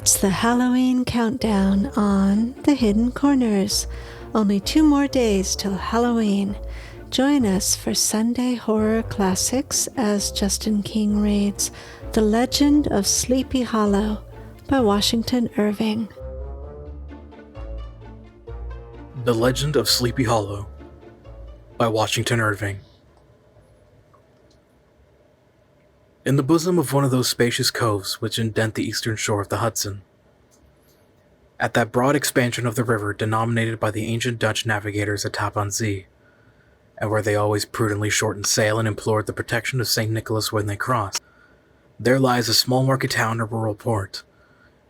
It's the Halloween countdown on The Hidden Corners. Only 2 more days till Halloween. Join us for Sunday Horror Classics as Justin King reads The Legend of Sleepy Hollow by Washington Irving. The Legend of Sleepy Hollow by Washington Irving. In the bosom of one of those spacious coves which indent the eastern shore of the Hudson, at that broad expansion of the river denominated by the ancient Dutch navigators a Tap on Zee, and where they always prudently shortened sail and implored the protection of St. Nicholas when they crossed, there lies a small market town or rural port,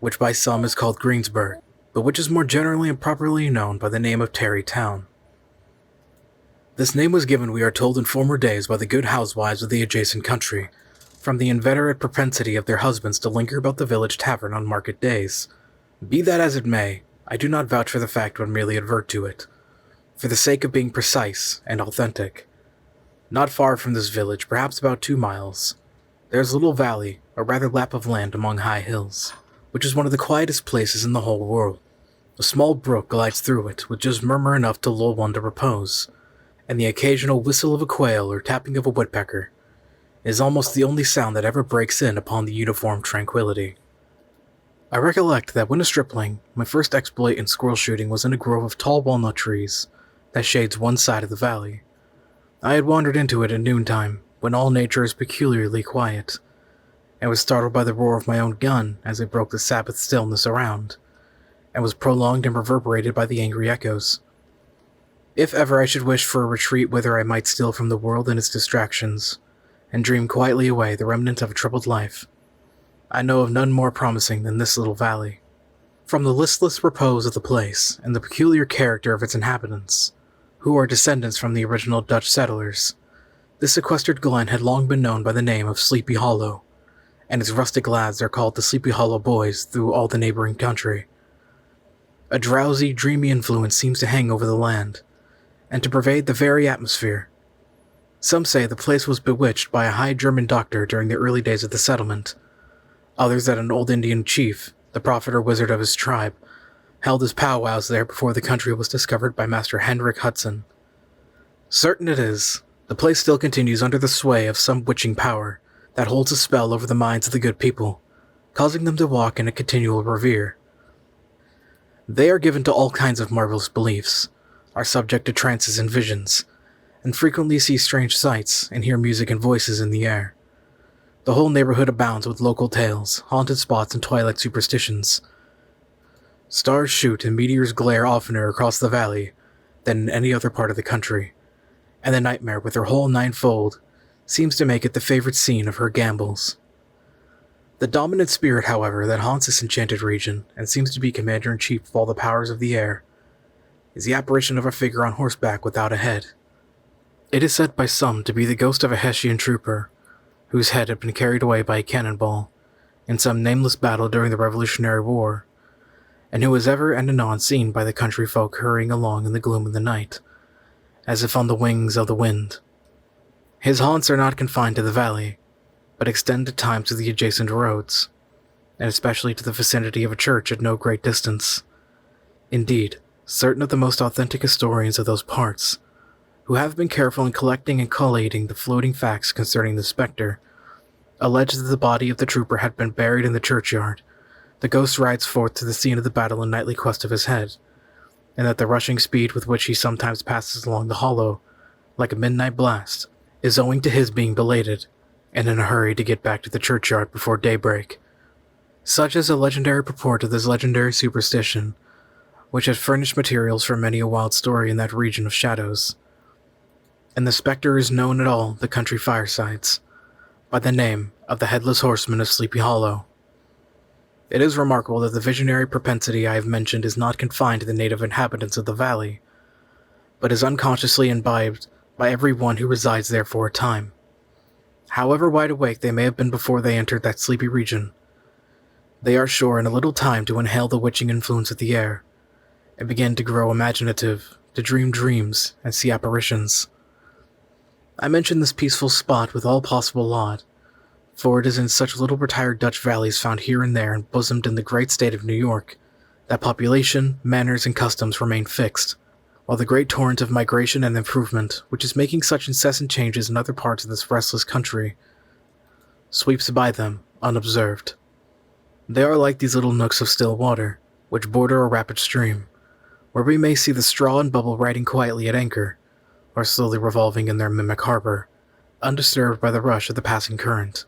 which by some is called Greensburg, but which is more generally and properly known by the name of Tarry Town. This name was given, we are told, in former days by the good housewives of the adjacent country, from the inveterate propensity of their husbands to linger about the village tavern on market days. Be that as it may, I do not vouch for the fact but merely advert to it, for the sake of being precise and authentic. Not far from this village, perhaps about 2 miles, there is a little valley, or rather lap of land among high hills, which is one of the quietest places in the whole world. A small brook glides through it, with just murmur enough to lull one to repose, and the occasional whistle of a quail or tapping of a woodpecker is almost the only sound that ever breaks in upon the uniform tranquility. I recollect that when a stripling, my first exploit in squirrel shooting was in a grove of tall walnut trees that shades one side of the valley. I had wandered into it at noontime, when all nature is peculiarly quiet, and was startled by the roar of my own gun as it broke the Sabbath stillness around, and was prolonged and reverberated by the angry echoes. If ever I should wish for a retreat whither I might steal from the world and its distractions, and dream quietly away the remnant of a troubled life, I know of none more promising than this little valley. From the listless repose of the place, and the peculiar character of its inhabitants, who are descendants from the original Dutch settlers, this sequestered glen had long been known by the name of Sleepy Hollow, and its rustic lads are called the Sleepy Hollow Boys through all the neighboring country. A drowsy, dreamy influence seems to hang over the land, and to pervade the very atmosphere. Some say the place was bewitched by a high German doctor during the early days of the settlement. Others that an old Indian chief, the prophet or wizard of his tribe, held his powwows there before the country was discovered by Master Hendrik Hudson. Certain it is, the place still continues under the sway of some witching power that holds a spell over the minds of the good people, causing them to walk in a continual revere. They are given to all kinds of marvelous beliefs, are subject to trances and visions, and frequently see strange sights and hear music and voices in the air. The whole neighborhood abounds with local tales, haunted spots, and twilight superstitions. Stars shoot and meteors glare oftener across the valley than in any other part of the country, and the nightmare, with her whole ninefold, seems to make it the favorite scene of her gambols. The dominant spirit, however, that haunts this enchanted region, and seems to be commander-in-chief of all the powers of the air, is the apparition of a figure on horseback without a head. It is said by some to be the ghost of a Hessian trooper, whose head had been carried away by a cannonball in some nameless battle during the Revolutionary War, and who is ever and anon seen by the country folk hurrying along in the gloom of the night, as if on the wings of the wind. His haunts are not confined to the valley, but extend at times to the adjacent roads, and especially to the vicinity of a church at no great distance. Indeed, certain of the most authentic historians of those parts, who have been careful in collecting and collating the floating facts concerning the spectre, allege that the body of the trooper had been buried in the churchyard. The ghost rides forth to the scene of the battle in nightly quest of his head, and that the rushing speed with which he sometimes passes along the hollow, like a midnight blast, is owing to his being belated, and in a hurry to get back to the churchyard before daybreak. Such is the legendary purport of this legendary superstition, which has furnished materials for many a wild story in that region of shadows. And the spectre is known at all the country firesides by the name of the Headless Horseman of Sleepy Hollow. It is remarkable that the visionary propensity I have mentioned is not confined to the native inhabitants of the valley, but is unconsciously imbibed by every one who resides there for a time. However wide awake they may have been before they entered that sleepy region, they are sure in a little time to inhale the witching influence of the air, and begin to grow imaginative, to dream dreams, and see apparitions. I mention this peaceful spot with all possible laud, For it is in such little retired Dutch valleys found here and there and bosomed in the great state of New York that population, manners, and customs remain fixed, while the great torrent of migration and improvement, which is making such incessant changes in other parts of this restless country, sweeps by them unobserved. They are like these little nooks of still water, which border a rapid stream, where we may see the straw and bubble riding quietly at anchor, or slowly revolving in their mimic harbor, undisturbed by the rush of the passing current.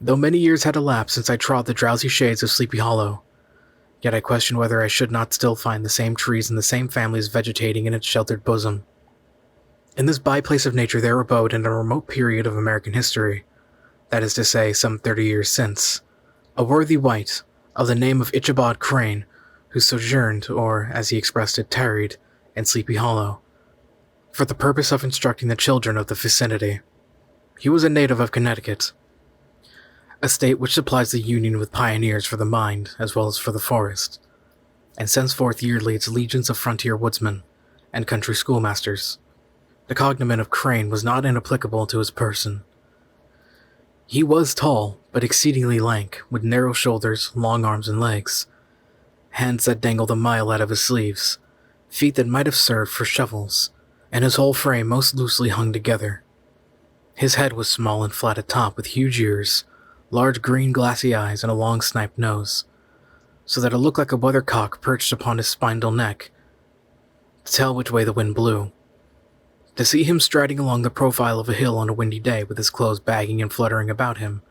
Though many years had elapsed since I trod the drowsy shades of Sleepy Hollow, yet I question whether I should not still find the same trees and the same families vegetating in its sheltered bosom. In this byplace of nature there abode in a remote period of American history, that is to say, some 30 years since, a worthy wight of the name of Ichabod Crane, who sojourned, or, as he expressed it, tarried, in Sleepy Hollow, for the purpose of instructing the children of the vicinity. He was a native of Connecticut, a state which supplies the Union with pioneers for the mind as well as for the forest, and sends forth yearly its legions of frontier woodsmen and country schoolmasters. The cognomen of Crane was not inapplicable to his person. He was tall, but exceedingly lank, with narrow shoulders, long arms and legs, hands that dangled a mile out of his sleeves, feet that might have served for shovels, and his whole frame most loosely hung together. His head was small and flat at top, with huge ears, large green glassy eyes, and a long sniped nose, so that it looked like a weathercock perched upon his spindle neck, to tell which way the wind blew. To see him striding along the profile of a hill on a windy day with his clothes bagging and fluttering about him,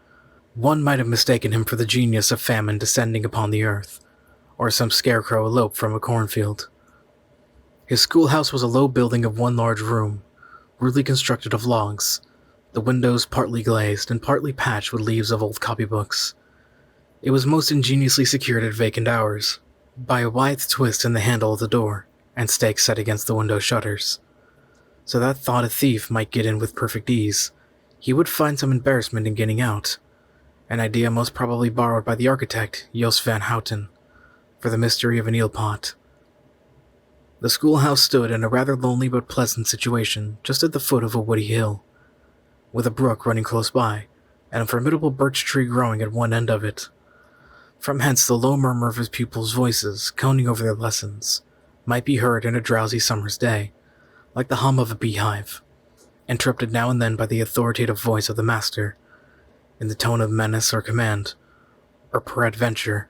one might have mistaken him for the genius of famine descending upon the earth, or some scarecrow eloped from a cornfield. His schoolhouse was a low building of one large room, rudely constructed of logs, the windows partly glazed and partly patched with leaves of old copybooks. It was most ingeniously secured at vacant hours, by a wide twist in the handle of the door, and stakes set against the window shutters, so that thought a thief might get in with perfect ease, he would find some embarrassment in getting out, an idea most probably borrowed by the architect, Jos van Houten, for the mystery of an eel pot. The schoolhouse stood in a rather lonely but pleasant situation, just at the foot of a woody hill, with a brook running close by, and a formidable birch tree growing at one end of it. From hence the low murmur of his pupils' voices, coning over their lessons, might be heard in a drowsy summer's day, like the hum of a beehive, interrupted now and then by the authoritative voice of the master, in the tone of menace or command, or peradventure,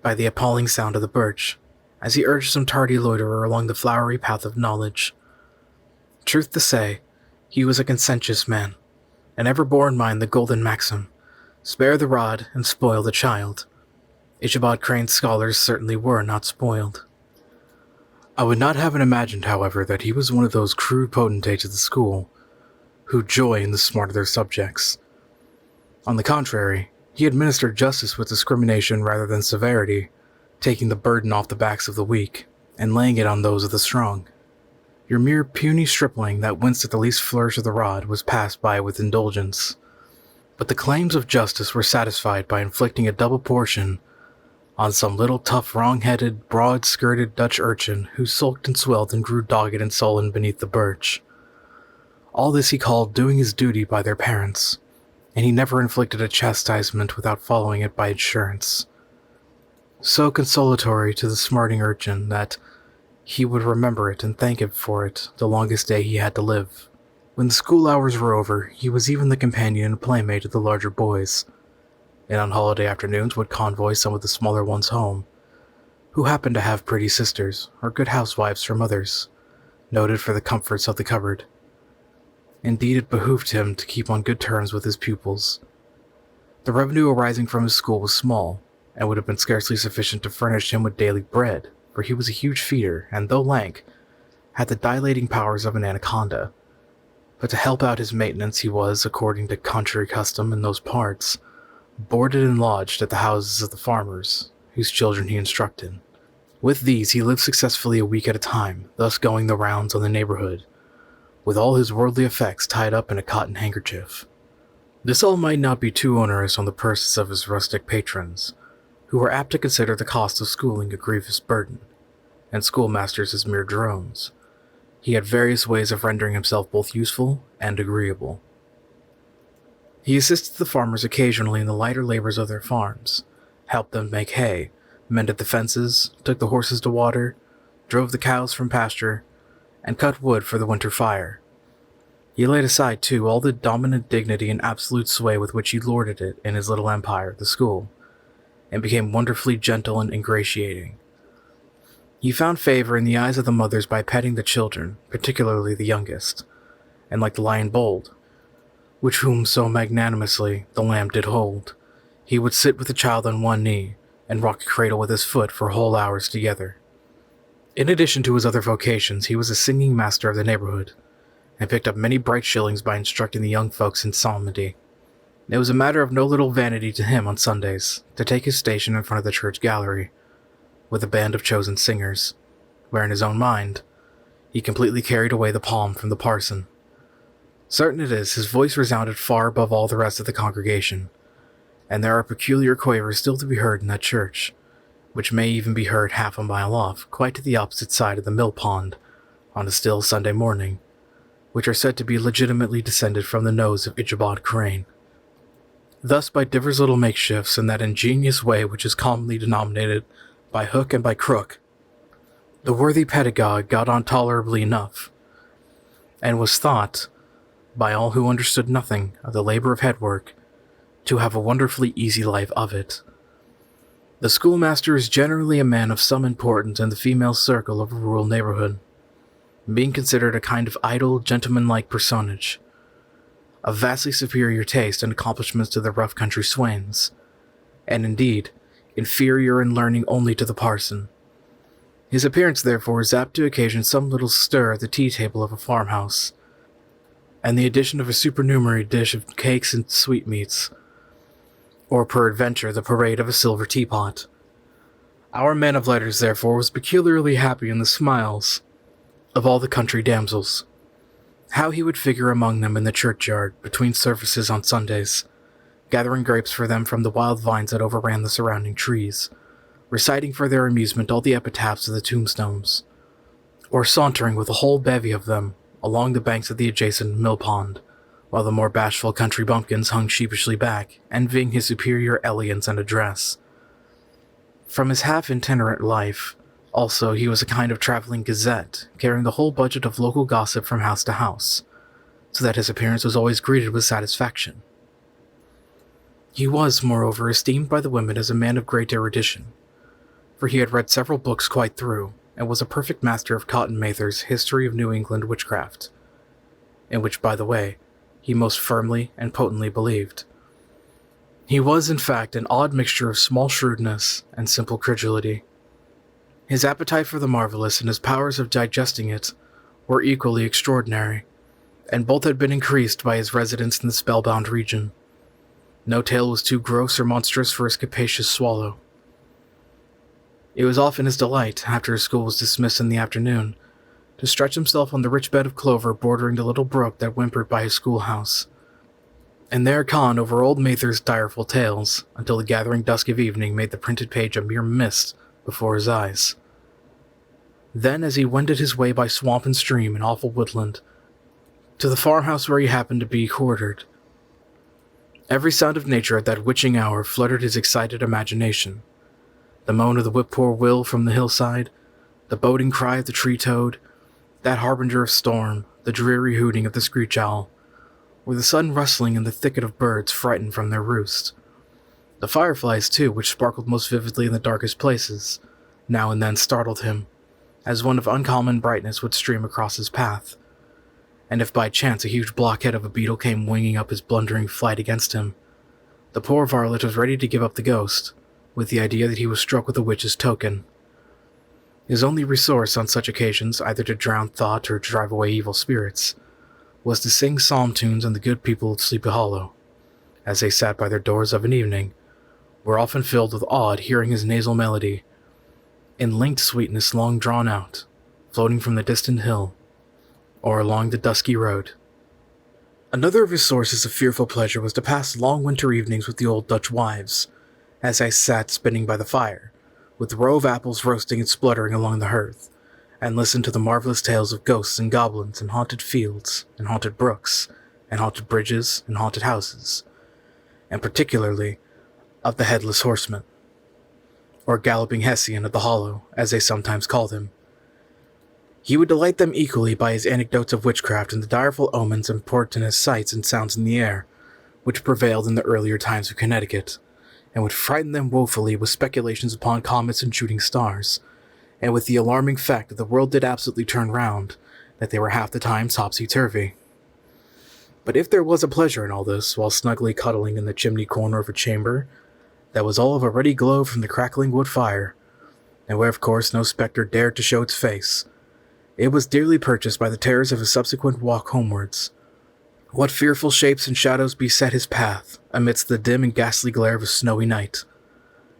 by the appalling sound of the birch, as he urged some tardy loiterer along the flowery path of knowledge. Truth to say, he was a conscientious man, and ever bore in mind the golden maxim, spare the rod and spoil the child. Ichabod Crane's scholars certainly were not spoiled. I would not have it imagined, however, that he was one of those crude potentates of the school, who joy in the smart of their subjects. On the contrary, he administered justice with discrimination rather than severity, taking the burden off the backs of the weak, and laying it on those of the strong. Your mere puny stripling that winced at the least flourish of the rod was passed by with indulgence, but the claims of justice were satisfied by inflicting a double portion on some little tough, wrong-headed, broad-skirted Dutch urchin who sulked and swelled and grew dogged and sullen beneath the birch. All this he called doing his duty by their parents, and he never inflicted a chastisement without following it by assurance, so consolatory to the smarting urchin that he would remember it and thank him for it the longest day he had to live. When the school hours were over, he was even the companion and playmate of the larger boys, and on holiday afternoons would convoy some of the smaller ones home, who happened to have pretty sisters or good housewives for mothers, noted for the comforts of the cupboard. Indeed, it behooved him to keep on good terms with his pupils. The revenue arising from his school was small, and would have been scarcely sufficient to furnish him with daily bread, for he was a huge feeder, and though lank, had the dilating powers of an anaconda. But to help out his maintenance he was, according to country custom in those parts, boarded and lodged at the houses of the farmers, whose children he instructed. With these he lived successfully a week at a time, thus going the rounds on the neighborhood, with all his worldly effects tied up in a cotton handkerchief. This all might not be too onerous on the purses of his rustic patrons, who were apt to consider the cost of schooling a grievous burden, and schoolmasters as mere drones. He had various ways of rendering himself both useful and agreeable. He assisted the farmers occasionally in the lighter labors of their farms, helped them make hay, mended the fences, took the horses to water, drove the cows from pasture, and cut wood for the winter fire. He laid aside, too, all the dominant dignity and absolute sway with which he lorded it in his little empire, the school, and became wonderfully gentle and ingratiating. He found favor in the eyes of the mothers by petting the children, particularly the youngest, and like the lion bold, which whom so magnanimously the lamb did hold, he would sit with the child on one knee, and rock a cradle with his foot for whole hours together. In addition to his other vocations, he was a singing master of the neighborhood, and picked up many bright shillings by instructing the young folks in psalmody. It was a matter of no little vanity to him on Sundays to take his station in front of the church gallery, with a band of chosen singers, where in his own mind, he completely carried away the palm from the parson. Certain it is, his voice resounded far above all the rest of the congregation, and there are peculiar quavers still to be heard in that church, which may even be heard half a mile off, quite to the opposite side of the mill pond, on a still Sunday morning, which are said to be legitimately descended from the nose of Ichabod Crane. Thus, by divers little makeshifts in that ingenious way which is commonly denominated by hook and by crook, the worthy pedagogue got on tolerably enough, and was thought, by all who understood nothing of the labor of head work, to have a wonderfully easy life of it. The schoolmaster is generally a man of some importance in the female circle of a rural neighborhood, being considered a kind of idle, gentlemanlike personage, of vastly superior taste and accomplishments to the rough country swains, and indeed, inferior in learning only to the parson. His appearance, therefore, is apt to occasion some little stir at the tea-table of a farmhouse, and the addition of a supernumerary dish of cakes and sweetmeats, or peradventure the parade of a silver teapot. Our man of letters, therefore, was peculiarly happy in the smiles of all the country damsels. How he would figure among them in the churchyard, between services on Sundays, gathering grapes for them from the wild vines that overran the surrounding trees, reciting for their amusement all the epitaphs of the tombstones, or sauntering with a whole bevy of them along the banks of the adjacent mill pond, while the more bashful country bumpkins hung sheepishly back, envying his superior elegance and address. From his half-itinerant life, also, he was a kind of traveling gazette, carrying the whole budget of local gossip from house to house, so that his appearance was always greeted with satisfaction. He was, moreover, esteemed by the women as a man of great erudition, for he had read several books quite through, and was a perfect master of Cotton Mather's History of New England Witchcraft, in which, by the way, he most firmly and potently believed. He was, in fact, an odd mixture of small shrewdness and simple credulity. His appetite for the marvelous and his powers of digesting it were equally extraordinary, and both had been increased by his residence in the spellbound region. No tale was too gross or monstrous for his capacious swallow. It was often his delight, after his school was dismissed in the afternoon, to stretch himself on the rich bed of clover bordering the little brook that whimpered by his schoolhouse, and there con over old Mather's direful tales, until the gathering dusk of evening made the printed page a mere mist before his eyes. Then, as he wended his way by swamp and stream and awful woodland, to the farmhouse where he happened to be quartered, every sound of nature at that witching hour fluttered his excited imagination. The moan of the whippoorwill from the hillside, the boding cry of the tree-toad, that harbinger of storm, the dreary hooting of the screech-owl, or the sudden rustling in the thicket of birds frightened from their roost. The fireflies, too, which sparkled most vividly in the darkest places, now and then startled him, as one of uncommon brightness would stream across his path, and if by chance a huge blockhead of a beetle came winging up his blundering flight against him, the poor varlet was ready to give up the ghost, with the idea that he was struck with a witch's token. His only resource on such occasions, either to drown thought or to drive away evil spirits, was to sing psalm tunes on the good people of Sleepy Hollow, as they sat by their doors of an evening, were often filled with awe at hearing his nasal melody, in linked sweetness long drawn out, floating from the distant hill, or along the dusky road. Another of his sources of fearful pleasure was to pass long winter evenings with the old Dutch wives, as I sat spinning by the fire, with the row of apples roasting and spluttering along the hearth, and listened to the marvelous tales of ghosts and goblins and haunted fields and haunted brooks and haunted bridges and haunted houses, and particularly of the Headless Horseman, or Galloping Hessian of the Hollow, as they sometimes called him. He would delight them equally by his anecdotes of witchcraft and the direful omens and portentous sights and sounds in the air, which prevailed in the earlier times of Connecticut, and would frighten them woefully with speculations upon comets and shooting stars, and with the alarming fact that the world did absolutely turn round, that they were half the time topsy-turvy. But if there was a pleasure in all this, while snugly cuddling in the chimney corner of a chamber that was all of a ruddy glow from the crackling wood fire, and where of course no spectre dared to show its face, it was dearly purchased by the terrors of his subsequent walk homewards. What fearful shapes and shadows beset his path, amidst the dim and ghastly glare of a snowy night!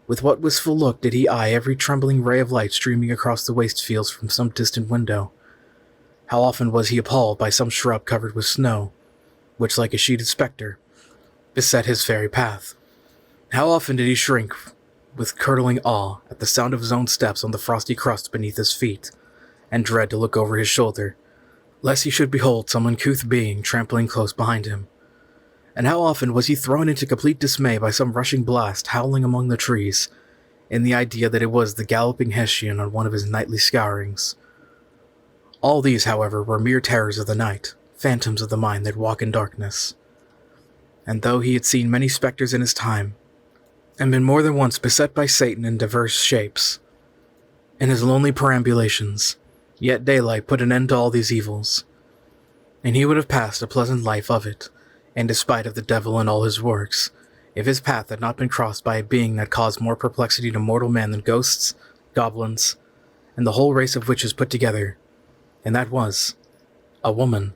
With what wistful look did he eye every trembling ray of light streaming across the waste fields from some distant window! How often was he appalled by some shrub covered with snow, which, like a sheeted spectre, beset his fairy path! How often did he shrink with curdling awe at the sound of his own steps on the frosty crust beneath his feet, and dread to look over his shoulder, lest he should behold some uncouth being trampling close behind him. And how often was he thrown into complete dismay by some rushing blast howling among the trees, in the idea that it was the Galloping Hessian on one of his nightly scourings. All these, however, were mere terrors of the night, phantoms of the mind that walk in darkness. And though he had seen many spectres in his time, and been more than once beset by Satan in diverse shapes, in his lonely perambulations, yet daylight put an end to all these evils, and he would have passed a pleasant life of it, in despite of the devil and all his works, if his path had not been crossed by a being that caused more perplexity to mortal man than ghosts, goblins, and the whole race of witches put together, and that was a woman.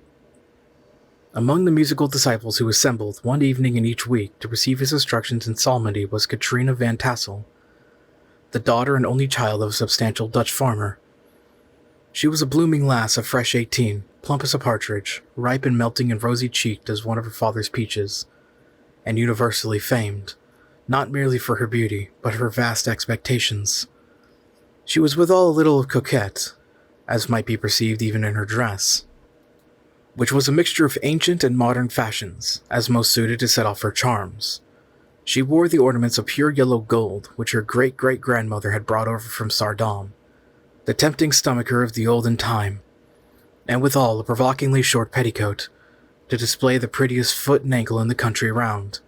Among the musical disciples who assembled one evening in each week to receive his instructions in psalmody was Katrina van Tassel, the daughter and only child of a substantial Dutch farmer. She was a blooming lass of fresh 18, plump as a partridge, ripe and melting and rosy-cheeked as one of her father's peaches, and universally famed, not merely for her beauty, but her vast expectations. She was withal a little coquette, as might be perceived even in her dress, which was a mixture of ancient and modern fashions, as most suited to set off her charms. She wore the ornaments of pure yellow gold, which her great-great-grandmother had brought over from Sardam, the tempting stomacher of the olden time, and withal a provokingly short petticoat, to display the prettiest foot and ankle in the country round.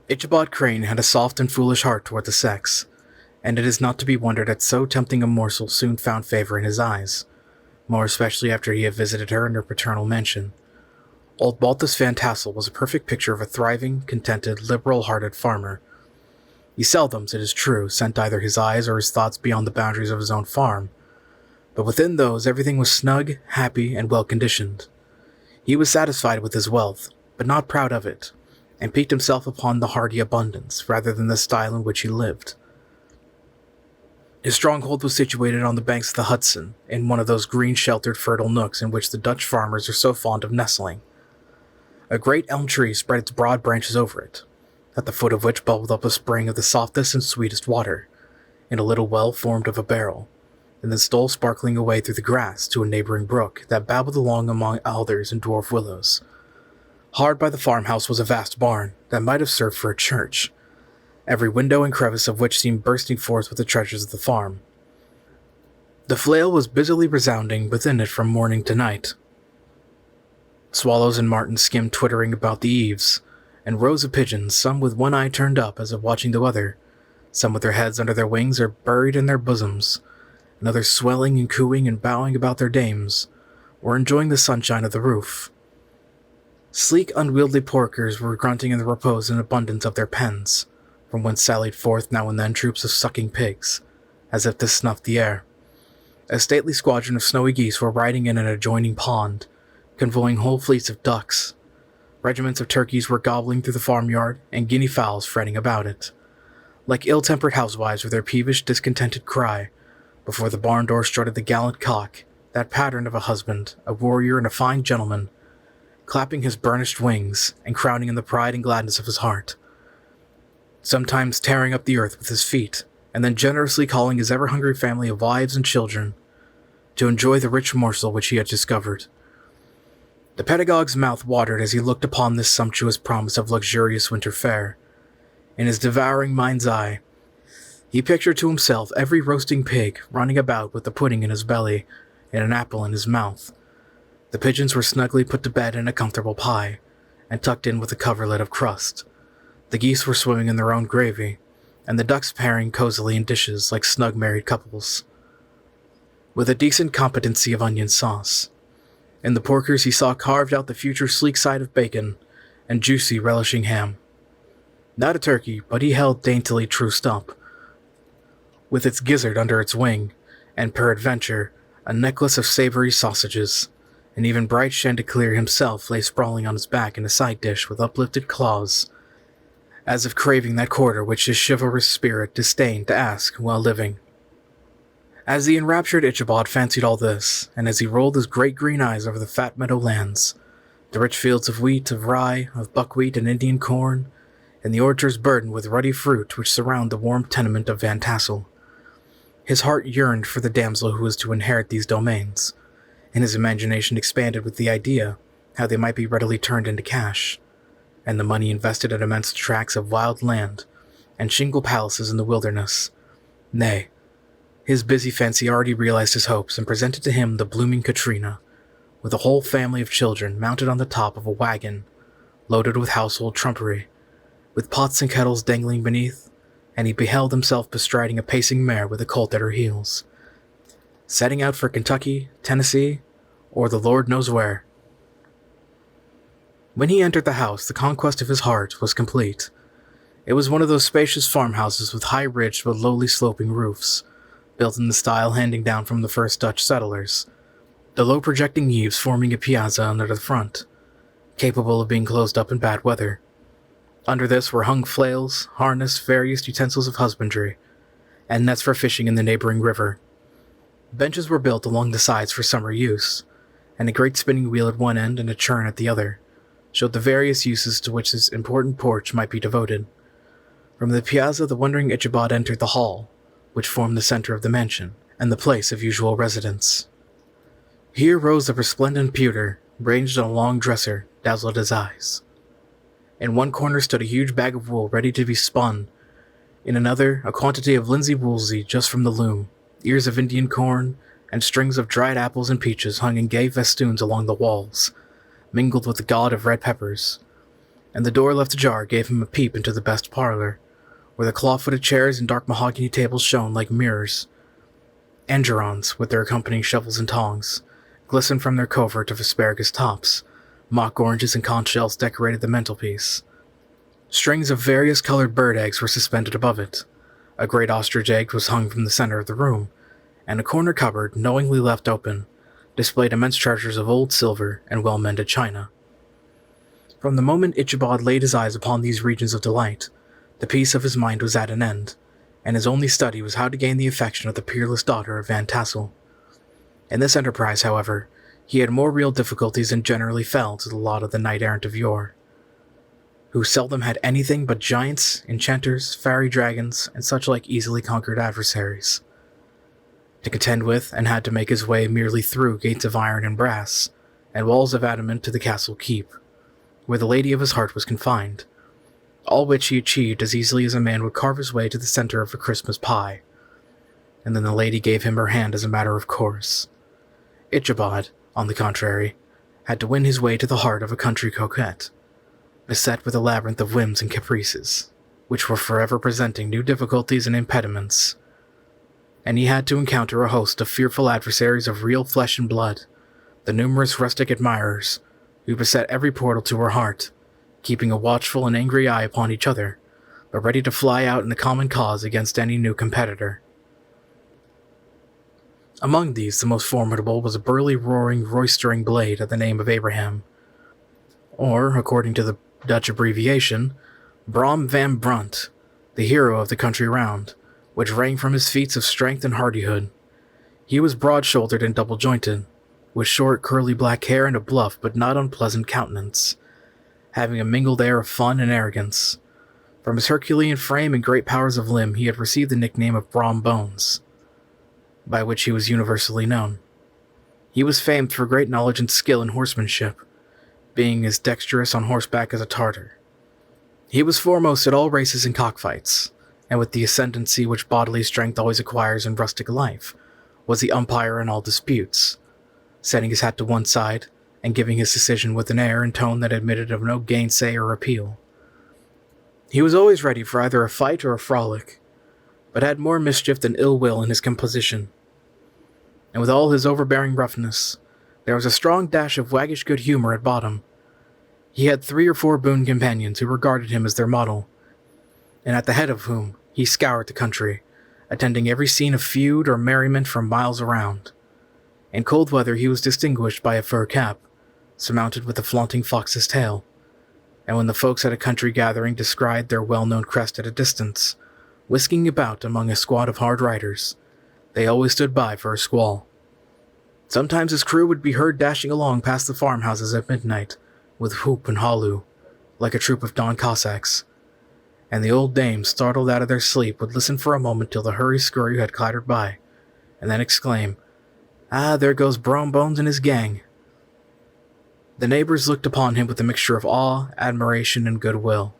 Ichabod Crane had a soft and foolish heart toward the sex, and it is not to be wondered at so tempting a morsel soon found favor in his eyes, more especially after he had visited her in her paternal mansion. Old Balthus Van Tassel was a perfect picture of a thriving, contented, liberal-hearted farmer. He seldom, it is true, sent either his eyes or his thoughts beyond the boundaries of his own farm, but within those everything was snug, happy, and well-conditioned. He was satisfied with his wealth, but not proud of it, and piqued himself upon the hearty abundance rather than the style in which he lived. His stronghold was situated on the banks of the Hudson, in one of those green-sheltered fertile nooks in which the Dutch farmers are so fond of nestling. A great elm tree spread its broad branches over it, at the foot of which bubbled up a spring of the softest and sweetest water, in a little well formed of a barrel, and then stole sparkling away through the grass to a neighboring brook that babbled along among alders and dwarf willows. Hard by the farmhouse was a vast barn that might have served for a church, every window and crevice of which seemed bursting forth with the treasures of the farm. The flail was busily resounding within it from morning to night. Swallows and martins skimmed twittering about the eaves, and rows of pigeons, some with one eye turned up as if watching the weather, some with their heads under their wings or buried in their bosoms, and others swelling and cooing and bowing about their dames, were enjoying the sunshine of the roof. Sleek, unwieldy porkers were grunting in the repose and abundance of their pens, from whence sallied forth now and then troops of sucking pigs, as if to snuff the air. A stately squadron of snowy geese were riding in an adjoining pond, convoying whole fleets of ducks. Regiments of turkeys were gobbling through the farmyard, and guinea fowls fretting about it, like ill-tempered housewives with their peevish, discontented cry. Before the barn door strutted the gallant cock, that pattern of a husband, a warrior, and a fine gentleman, clapping his burnished wings, and crowning in the pride and gladness of his heart, sometimes tearing up the earth with his feet, and then generously calling his ever-hungry family of wives and children to enjoy the rich morsel which he had discovered. The pedagogue's mouth watered as he looked upon this sumptuous promise of luxurious winter fare, In his devouring mind's eye, he pictured to himself every roasting pig running about with the pudding in his belly and an apple in his mouth. The pigeons were snugly put to bed in a comfortable pie, and tucked in with a coverlet of crust. The geese were swimming in their own gravy, and the ducks pairing cozily in dishes like snug married couples, with a decent competency of onion sauce. In the porkers he saw carved out the future sleek side of bacon and juicy relishing ham. Not a turkey, but he held daintily trussed up, with its gizzard under its wing, and peradventure a necklace of savory sausages, and even bright Chanticleer himself lay sprawling on his back in a side dish with uplifted claws, as if craving that quarter which his chivalrous spirit disdained to ask while living. As the enraptured Ichabod fancied all this, and as he rolled his great green eyes over the fat meadow lands, the rich fields of wheat, of rye, of buckwheat and Indian corn, and the orchards burdened with ruddy fruit which surround the warm tenement of Van Tassel, his heart yearned for the damsel who was to inherit these domains, and his imagination expanded with the idea how they might be readily turned into cash, and the money invested in immense tracts of wild land and shingle palaces in the wilderness. Nay, his busy fancy already realized his hopes and presented to him the blooming Katrina, with a whole family of children mounted on the top of a wagon, loaded with household trumpery, with pots and kettles dangling beneath, and he beheld himself bestriding a pacing mare with a colt at her heels, setting out for Kentucky, Tennessee, or the Lord knows where. When he entered the house, the conquest of his heart was complete. It was one of those spacious farmhouses with high-ridged but lowly sloping roofs, built in the style handing down from the first Dutch settlers, the low projecting eaves forming a piazza under the front, capable of being closed up in bad weather. Under this were hung flails, harness, various utensils of husbandry, and nets for fishing in the neighboring river. Benches were built along the sides for summer use, and a great spinning wheel at one end and a churn at the other showed the various uses to which this important porch might be devoted. From the piazza the wondering Ichabod entered the hall, which formed the center of the mansion, and the place of usual residence. Here rose the resplendent pewter, ranged on a long dresser, dazzled his eyes. In one corner stood a huge bag of wool ready to be spun. In another, a quantity of linsey-woolsey just from the loom, ears of Indian corn, and strings of dried apples and peaches hung in gay festoons along the walls, mingled with the god of red peppers, and the door left ajar gave him a peep into the best parlor, where the claw-footed chairs and dark mahogany tables shone like mirrors. Angerons, with their accompanying shovels and tongs, glistened from their covert of asparagus tops. Mock oranges and conch shells decorated the mantelpiece. Strings of various colored bird eggs were suspended above it. A great ostrich egg was hung from the center of the room, and a corner cupboard, knowingly left open, displayed immense treasures of old silver and well-mended china. From the moment Ichabod laid his eyes upon these regions of delight, the peace of his mind was at an end, and his only study was how to gain the affection of the peerless daughter of Van Tassel. In this enterprise, however, he had more real difficulties than generally fell to the lot of the knight-errant of yore, who seldom had anything but giants, enchanters, fairy dragons, and such like easily conquered adversaries to contend with, and had to make his way merely through gates of iron and brass, and walls of adamant to the castle keep, where the lady of his heart was confined, all which he achieved as easily as a man would carve his way to the center of a Christmas pie, and then the lady gave him her hand as a matter of course. Ichabod, on the contrary, had to win his way to the heart of a country coquette, beset with a labyrinth of whims and caprices, which were forever presenting new difficulties and impediments, and he had to encounter a host of fearful adversaries of real flesh and blood, the numerous rustic admirers, who beset every portal to her heart, keeping a watchful and angry eye upon each other, but ready to fly out in a common cause against any new competitor. Among these, the most formidable was a burly, roaring, roistering blade of the name of Abraham, or, according to the Dutch abbreviation, Brom van Brunt, the hero of the country round, which rang from his feats of strength and hardihood. He was broad-shouldered and double-jointed, with short, curly black hair and a bluff but not unpleasant countenance, having a mingled air of fun and arrogance. From his Herculean frame and great powers of limb he had received the nickname of Brom Bones, by which he was universally known. He was famed for great knowledge and skill in horsemanship, being as dexterous on horseback as a Tartar. He was foremost at all races and cockfights, and with the ascendancy which bodily strength always acquires in rustic life, was the umpire in all disputes, setting his hat to one side, and giving his decision with an air and tone that admitted of no gainsay or appeal. He was always ready for either a fight or a frolic, but had more mischief than ill will in his composition. And with all his overbearing roughness, there was a strong dash of waggish good humor at bottom. He had 3 or 4 boon companions who regarded him as their model, and at the head of whom he scoured the country, attending every scene of feud or merriment for miles around. In cold weather he was distinguished by a fur cap, surmounted with a flaunting fox's tail, and when the folks at a country gathering descried their well-known crest at a distance, whisking about among a squad of hard riders, they always stood by for a squall. Sometimes his crew would be heard dashing along past the farmhouses at midnight, with whoop and halloo, like a troop of Don Cossacks, and the old dames, startled out of their sleep, would listen for a moment till the hurry-scurry had clattered by, and then exclaim, "Ah, there goes Brom Bones and his gang." The neighbors looked upon him with a mixture of awe, admiration, and goodwill,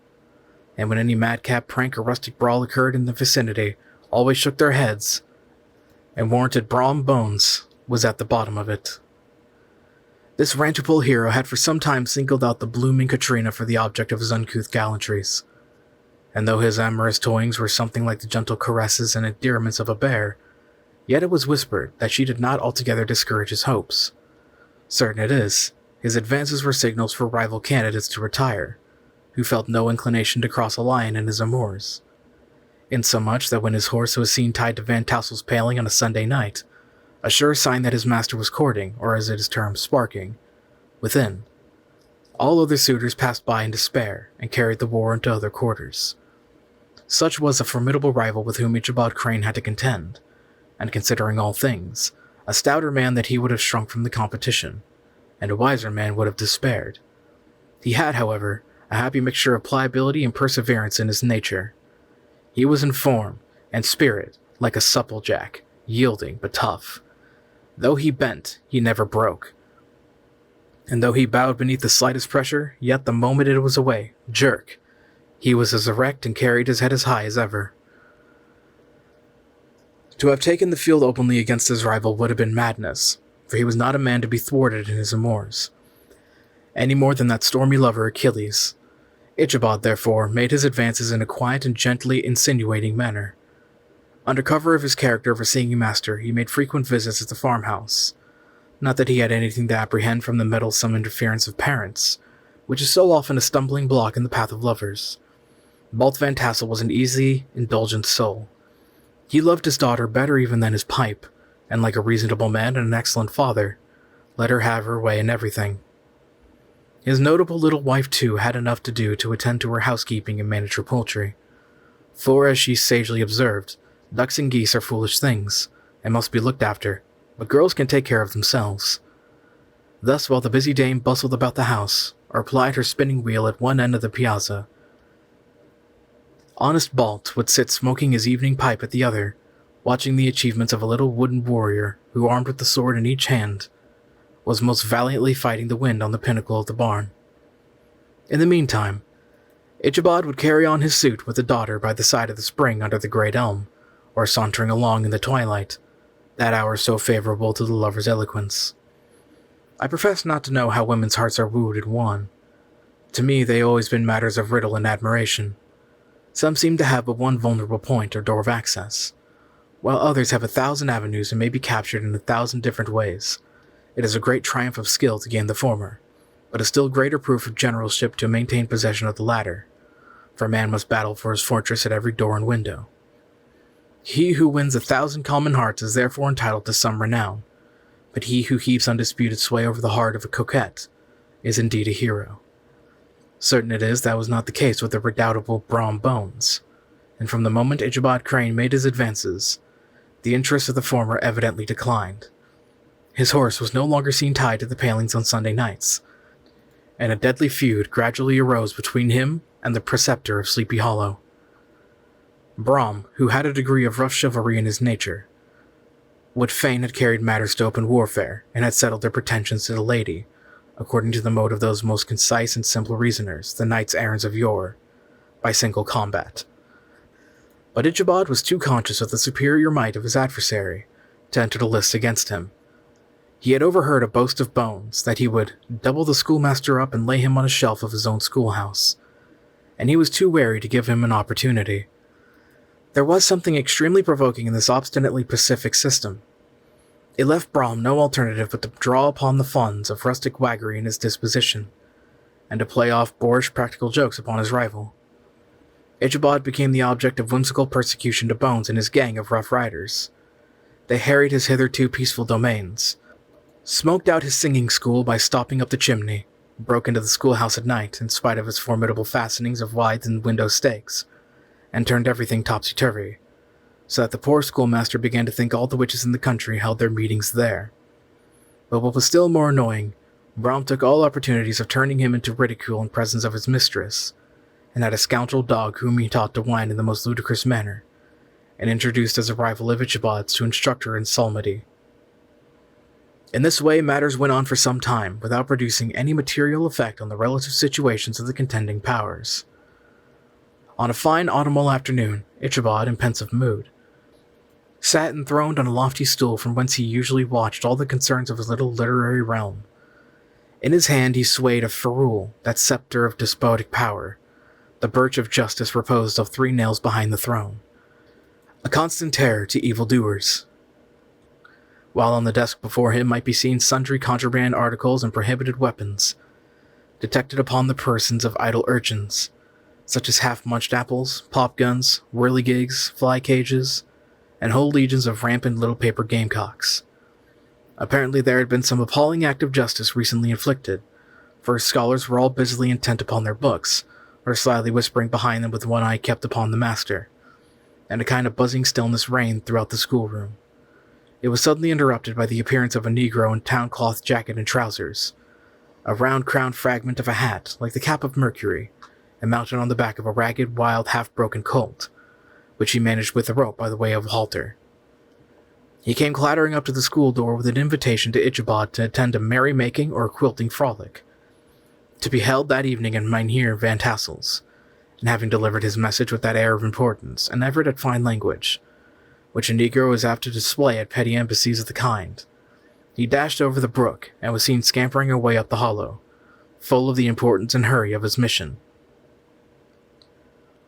and when any madcap prank or rustic brawl occurred in the vicinity, always shook their heads, and warranted Brom Bones was at the bottom of it. This rantipole hero had for some time singled out the blooming Katrina for the object of his uncouth gallantries, and though his amorous toyings were something like the gentle caresses and endearments of a bear, yet it was whispered that she did not altogether discourage his hopes. Certain it is, his advances were signals for rival candidates to retire, who felt no inclination to cross a line in his amours, insomuch that when his horse was seen tied to Van Tassel's paling on a Sunday night, a sure sign that his master was courting, or as it is termed, sparking, within, all other suitors passed by in despair and carried the war into other quarters. Such was a formidable rival with whom Ichabod Crane had to contend, and considering all things, a stouter man that he would have shrunk from the competition, and a wiser man would have despaired. He had, however, a happy mixture of pliability and perseverance in his nature. He was in form and spirit like a supple jack, yielding but tough. Though he bent, he never broke. And though he bowed beneath the slightest pressure, yet the moment it was away, jerk, he was as erect and carried his head as high as ever. To have taken the field openly against his rival would have been madness, for he was not a man to be thwarted in his amours, any more than that stormy lover Achilles. Ichabod, therefore, made his advances in a quiet and gently insinuating manner. Under cover of his character of a singing master, he made frequent visits at the farmhouse. Not that he had anything to apprehend from the meddlesome interference of parents, which is so often a stumbling block in the path of lovers. Balt Van Tassel was an easy, indulgent soul. He loved his daughter better even than his pipe, and like a reasonable man and an excellent father, let her have her way in everything. His notable little wife, too, had enough to do to attend to her housekeeping and manage her poultry. For, as she sagely observed, ducks and geese are foolish things, and must be looked after, but girls can take care of themselves. Thus, while the busy dame bustled about the house, or plied her spinning wheel at one end of the piazza, honest Balt would sit smoking his evening pipe at the other, watching the achievements of a little wooden warrior who, armed with the sword in each hand, was most valiantly fighting the wind on the pinnacle of the barn. In the meantime, Ichabod would carry on his suit with the daughter by the side of the spring under the great elm, or sauntering along in the twilight, that hour so favorable to the lover's eloquence. I profess not to know how women's hearts are wooed and won. To me they always been matters of riddle and admiration. Some seem to have but one vulnerable point or door of access, while others have 1,000 avenues and may be captured in 1,000 different ways. It is a great triumph of skill to gain the former, but a still greater proof of generalship to maintain possession of the latter, for man must battle for his fortress at every door and window. He who wins 1,000 common hearts is therefore entitled to some renown, but he who keeps undisputed sway over the heart of a coquette is indeed a hero. Certain it is that was not the case with the redoubtable Brom Bones, and from the moment Ichabod Crane made his advances, the interest of the former evidently declined. His horse was no longer seen tied to the palings on Sunday nights, and a deadly feud gradually arose between him and the preceptor of Sleepy Hollow. Brom, who had a degree of rough chivalry in his nature, would fain have carried matters to open warfare, and had settled their pretensions to the lady, according to the mode of those most concise and simple reasoners, the knights errants of yore. by single combat. But Ichabod was too conscious of the superior might of his adversary to enter the list against him. He had overheard a boast of Bones that he would double the schoolmaster up and lay him on a shelf of his own schoolhouse, and he was too wary to give him an opportunity. There was something extremely provoking in this obstinately pacific system. It left Brom no alternative but to draw upon the funds of rustic waggery in his disposition, and to play off boorish practical jokes upon his rival. Ichabod became the object of whimsical persecution to Bones and his gang of rough riders. They harried his hitherto peaceful domains, smoked out his singing school by stopping up the chimney, broke into the schoolhouse at night in spite of its formidable fastenings of withes and window stakes, and turned everything topsy-turvy, so that the poor schoolmaster began to think all the witches in the country held their meetings there. But what was still more annoying, Brom took all opportunities of turning him into ridicule in presence of his mistress, and had a scoundrel dog whom he taught to whine in the most ludicrous manner, and introduced as a rival of Ichabod's to instruct her in psalmody. In this way matters went on for some time, without producing any material effect on the relative situations of the contending powers. On a fine autumnal afternoon, Ichabod, in pensive mood, sat enthroned on a lofty stool from whence he usually watched all the concerns of his little literary realm. In his hand he swayed a ferule, that scepter of despotic power. The birch of justice reposed of 3 nails behind the throne, a constant terror to evildoers. While on the desk before him might be seen sundry contraband articles and prohibited weapons, detected upon the persons of idle urchins, such as half-munched apples, pop-guns, whirligigs, fly-cages, and whole legions of rampant little paper gamecocks. Apparently there had been some appalling act of justice recently inflicted, for his scholars were all busily intent upon their books, or slyly whispering behind them with one eye kept upon the master, and a kind of buzzing stillness reigned throughout the schoolroom. It was suddenly interrupted by the appearance of a negro in town-cloth jacket and trousers, a round-crowned fragment of a hat like the cap of Mercury, and mounted on the back of a ragged, wild, half-broken colt, which he managed with a rope by the way of a halter. He came clattering up to the school door with an invitation to Ichabod to attend a merry-making or a quilting frolic, to be held that evening in Mynheer Van Tassel's, and having delivered his message with that air of importance and effort at fine language, which a negro is apt to display at petty embassies of the kind, he dashed over the brook and was seen scampering away up the hollow, full of the importance and hurry of his mission.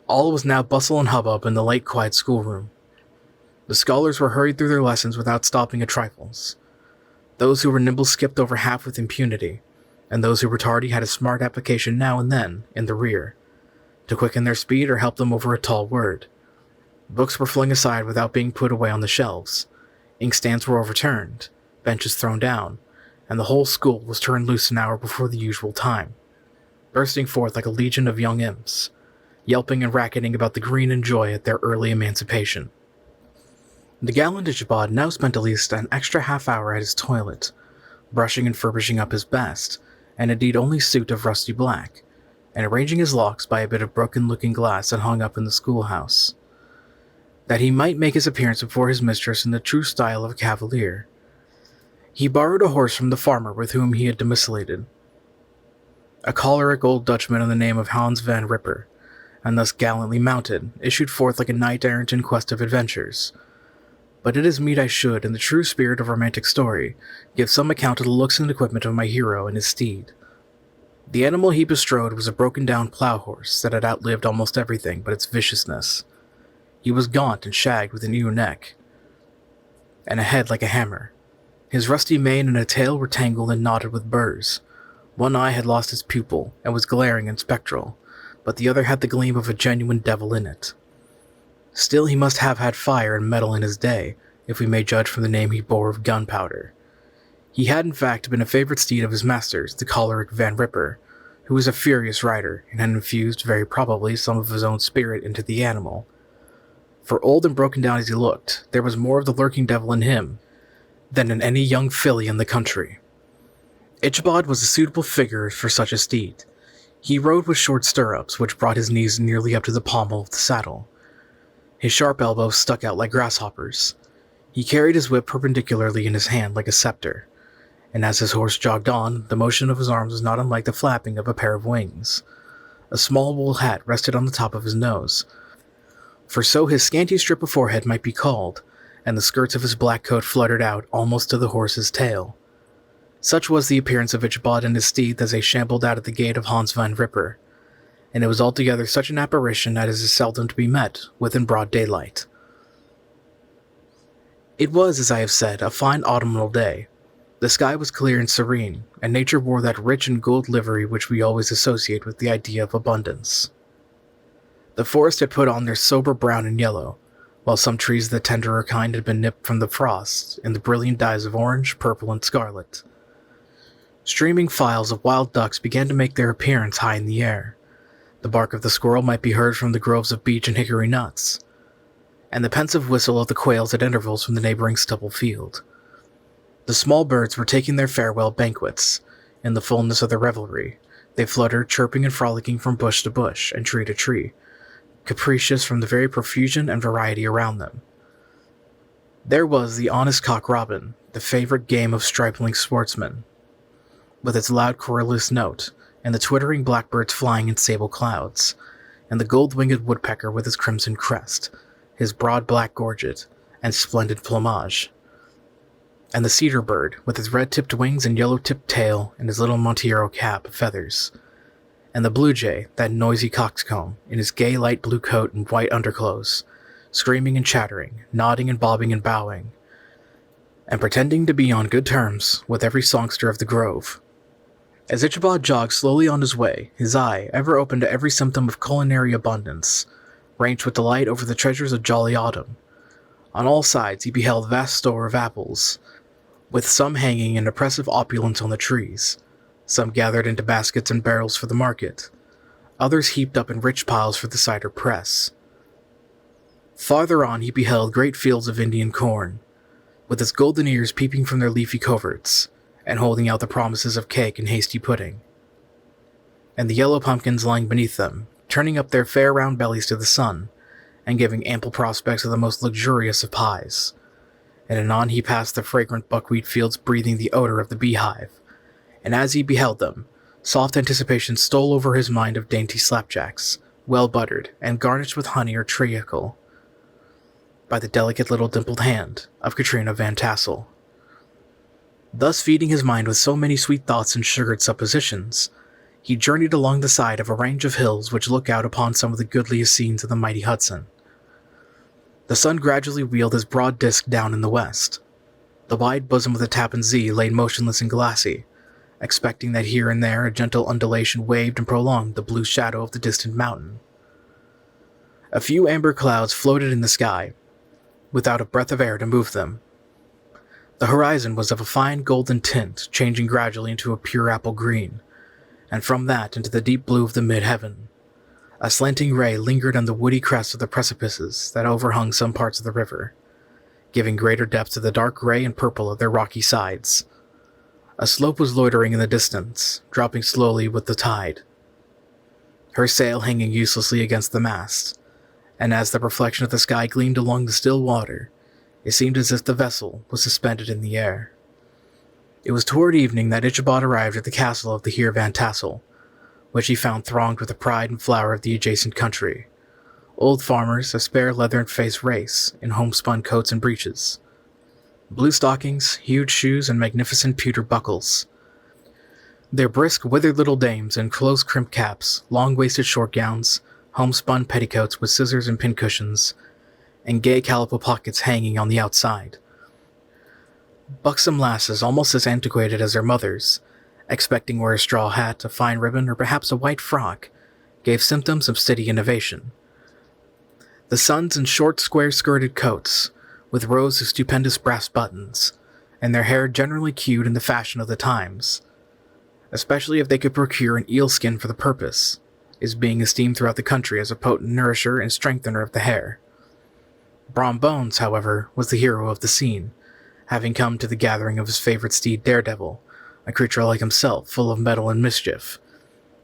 All was now bustle and hubbub in the late quiet schoolroom. The scholars were hurried through their lessons without stopping at trifles. Those who were nimble skipped over half with impunity, and those who were tardy had a smart application now and then in the rear, to quicken their speed or help them over a tall word. Books were flung aside without being put away on the shelves, inkstands were overturned, benches thrown down, and the whole school was turned loose an hour before the usual time, bursting forth like a legion of young imps, yelping and racketing about the green and joy at their early emancipation. The gallant Ichabod now spent at least an extra half-hour at his toilet, brushing and furbishing up his best, and indeed only suit of rusty black, and arranging his locks by a bit of broken looking-glass that hung up in the schoolhouse, that he might make his appearance before his mistress in the true style of a cavalier. He borrowed a horse from the farmer with whom he had domiciliated, a choleric old Dutchman of the name of Hans van Ripper, and thus gallantly mounted, issued forth like a knight-errant in quest of adventures. But it is meet I should, in the true spirit of romantic story, give some account of the looks and equipment of my hero and his steed. The animal he bestrode was a broken-down plough-horse that had outlived almost everything but its viciousness. He was gaunt and shagged with an ewe neck, and a head like a hammer. His rusty mane and a tail were tangled and knotted with burrs. One eye had lost its pupil, and was glaring and spectral, but the other had the gleam of a genuine devil in it. Still he must have had fire and metal in his day, if we may judge from the name he bore of gunpowder. He had in fact been a favourite steed of his master's, the choleric Van Ripper, who was a furious rider, and had infused, very probably, some of his own spirit into the animal. For old and broken down as he looked, there was more of the lurking devil in him than in any young filly in the country. Ichabod was a suitable figure for such a steed. He rode with short stirrups, which brought his knees nearly up to the pommel of the saddle. His sharp elbows stuck out like grasshoppers. He carried his whip perpendicularly in his hand like a scepter, and as his horse jogged on, the motion of his arms was not unlike the flapping of a pair of wings. A small wool hat rested on the top of his nose, for so his scanty strip of forehead might be called, and the skirts of his black coat fluttered out almost to the horse's tail. Such was the appearance of Ichabod and his steed as they shambled out at the gate of Hans van Ripper, and it was altogether such an apparition as is seldom to be met with in broad daylight. It was, as I have said, a fine autumnal day. The sky was clear and serene, and nature wore that rich and gold livery which we always associate with the idea of abundance. The forest had put on their sober brown and yellow, while some trees of the tenderer kind had been nipped from the frost in the brilliant dyes of orange, purple, and scarlet. Streaming files of wild ducks began to make their appearance high in the air. The bark of the squirrel might be heard from the groves of beech and hickory nuts, and the pensive whistle of the quails at intervals from the neighboring stubble field. The small birds were taking their farewell banquets. In the fullness of their revelry, they fluttered, chirping and frolicking from bush to bush and tree to tree, capricious from the very profusion and variety around them. There was the honest cock-robin, the favorite game of stripling sportsmen, with its loud querulous note, and the twittering blackbirds flying in sable clouds, and the gold-winged woodpecker with his crimson crest, his broad black gorget, and splendid plumage, and the cedar bird with his red-tipped wings and yellow-tipped tail and his little Montero cap of feathers, and the blue jay, that noisy coxcomb, in his gay light blue coat and white underclothes, screaming and chattering, nodding and bobbing and bowing, and pretending to be on good terms with every songster of the grove. As Ichabod jogged slowly on his way, his eye, ever open to every symptom of culinary abundance, ranged with delight over the treasures of jolly autumn. On all sides he beheld vast store of apples, with some hanging in oppressive opulence on the trees, some gathered into baskets and barrels for the market, others heaped up in rich piles for the cider press. Farther on he beheld great fields of Indian corn, with its golden ears peeping from their leafy coverts, and holding out the promises of cake and hasty pudding, and the yellow pumpkins lying beneath them, turning up their fair round bellies to the sun, and giving ample prospects of the most luxurious of pies. And anon he passed the fragrant buckwheat fields breathing the odor of the beehive, and as he beheld them, soft anticipation stole over his mind of dainty slapjacks, well buttered, and garnished with honey or treacle, by the delicate little dimpled hand of Katrina Van Tassel. Thus feeding his mind with so many sweet thoughts and sugared suppositions, he journeyed along the side of a range of hills which look out upon some of the goodliest scenes of the mighty Hudson. The sun gradually wheeled his broad disk down in the west. The wide bosom of the Tappan Zee lay motionless and glassy, expecting that here and there a gentle undulation waved and prolonged the blue shadow of the distant mountain. A few amber clouds floated in the sky, without a breath of air to move them. The horizon was of a fine golden tint, changing gradually into a pure apple green, and from that into the deep blue of the mid-heaven. A slanting ray lingered on the woody crests of the precipices that overhung some parts of the river, giving greater depth to the dark gray and purple of their rocky sides. A slope was loitering in the distance, dropping slowly with the tide, her sail hanging uselessly against the mast, and as the reflection of the sky gleamed along the still water, it seemed as if the vessel was suspended in the air. It was toward evening that Ichabod arrived at the castle of the Heer Van Tassel, which he found thronged with the pride and flower of the adjacent country. Old farmers, a spare leathern-faced race, in homespun coats and breeches, blue stockings, huge shoes, and magnificent pewter buckles. Their brisk, withered little dames in close-crimped caps, long-waisted short gowns, homespun petticoats with scissors and pincushions, and gay calico pockets hanging on the outside. Buxom lasses, almost as antiquated as their mothers, expecting to wear a straw hat, a fine ribbon, or perhaps a white frock, gave symptoms of steady innovation. The sons in short, square-skirted coats, with rows of stupendous brass buttons, and their hair generally queued in the fashion of the times, especially if they could procure an eel skin for the purpose, is being esteemed throughout the country as a potent nourisher and strengthener of the hair. Brom Bones, however, was the hero of the scene, having come to the gathering of his favorite steed Daredevil, a creature like himself, full of mettle and mischief,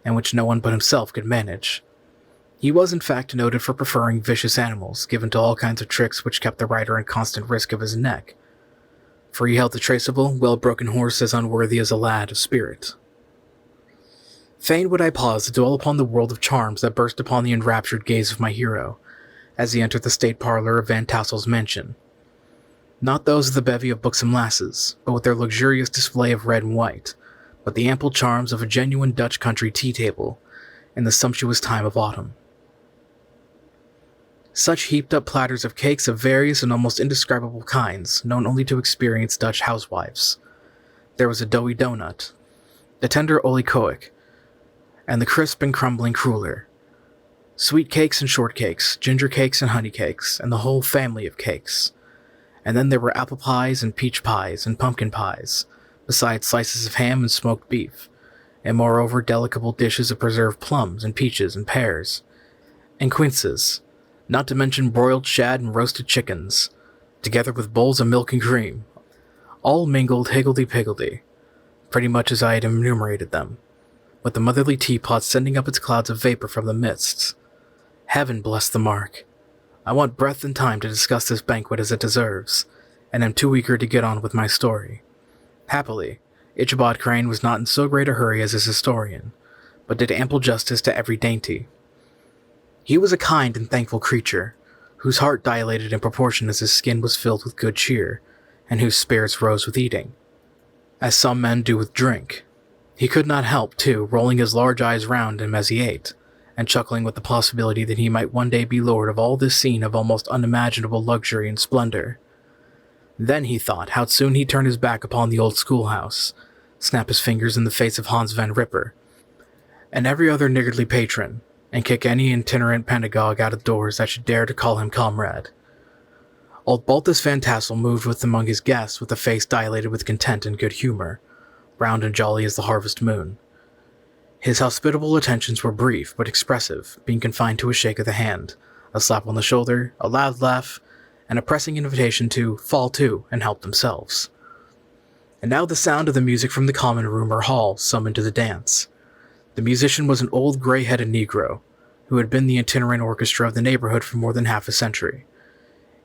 and which no one but himself could manage. He was in fact noted for preferring vicious animals, given to all kinds of tricks which kept the rider in constant risk of his neck, for he held the traceable, well-broken horse as unworthy as a lad of spirit. Fain would I pause to dwell upon the world of charms that burst upon the enraptured gaze of my hero, as he entered the state parlor of Van Tassel's mansion. Not those of the bevy of buxom lasses, but with their luxurious display of red and white, but the ample charms of a genuine Dutch country tea table in the sumptuous time of autumn. Such heaped-up platters of cakes of various and almost indescribable kinds, known only to experienced Dutch housewives. There was a doughy donut, the tender oliekoek, and the crisp and crumbling cruller. Sweet cakes and shortcakes, ginger cakes and honey cakes, and the whole family of cakes. And then there were apple pies and peach pies and pumpkin pies, besides slices of ham and smoked beef, and moreover delectable dishes of preserved plums and peaches and pears, and quinces, not to mention broiled shad and roasted chickens, together with bowls of milk and cream, all mingled higgledy-piggledy, pretty much as I had enumerated them, with the motherly teapot sending up its clouds of vapor from the midst. Heaven bless the mark! I want breath and time to discuss this banquet as it deserves, and am too eager to get on with my story. Happily, Ichabod Crane was not in so great a hurry as his historian, but did ample justice to every dainty. He was a kind and thankful creature, whose heart dilated in proportion as his skin was filled with good cheer, and whose spirits rose with eating, as some men do with drink. He could not help, too, rolling his large eyes round him as he ate, and chuckling with the possibility that he might one day be lord of all this scene of almost unimaginable luxury and splendor. Then he thought how soon he'd turn his back upon the old schoolhouse, snap his fingers in the face of Hans Van Ripper, and every other niggardly patron, and kick any itinerant pedagogue out of doors that should dare to call him comrade. Old Baltus Van Tassel moved with among his guests with a face dilated with content and good humor, round and jolly as the harvest moon. His hospitable attentions were brief but expressive, being confined to a shake of the hand, a slap on the shoulder, a loud laugh, and a pressing invitation to fall to and help themselves. And now the sound of the music from the common room or hall summoned to the dance. The musician was an old gray-headed Negro, who had been the itinerant orchestra of the neighborhood for more than half a century.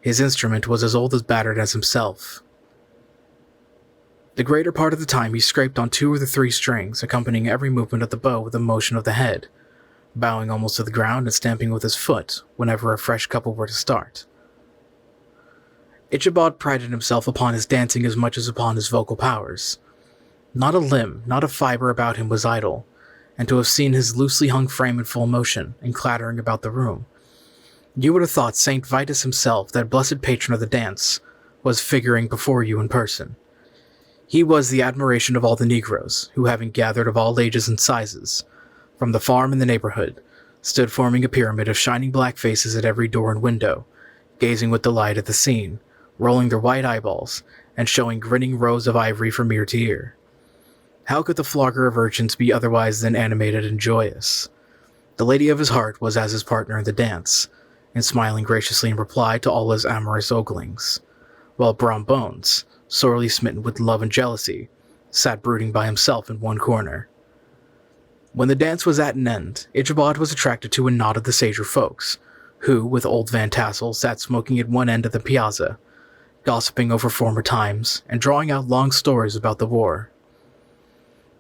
His instrument was as old as battered as himself. The greater part of the time he scraped on 2 or 3 strings, accompanying every movement of the bow with a motion of the head, bowing almost to the ground and stamping with his foot whenever a fresh couple were to start. Ichabod prided himself upon his dancing as much as upon his vocal powers. Not a limb, not a fibre about him was idle, and to have seen his loosely hung frame in full motion and clattering about the room, you would have thought Saint Vitus himself, that blessed patron of the dance, was figuring before you in person. He was the admiration of all the Negroes, who, having gathered of all ages and sizes, from the farm and the neighborhood, stood forming a pyramid of shining black faces at every door and window, gazing with delight at the scene, rolling their white eyeballs, and showing grinning rows of ivory from ear to ear. How could the flogger of urchins be otherwise than animated and joyous? The lady of his heart was as his partner in the dance, and smiling graciously in reply to all his amorous oglings, while Brom Bones, sorely smitten with love and jealousy, sat brooding by himself in one corner. When the dance was at an end, Ichabod was attracted to a knot of the sager folks, who, with old Van Tassel, sat smoking at one end of the piazza, gossiping over former times, and drawing out long stories about the war.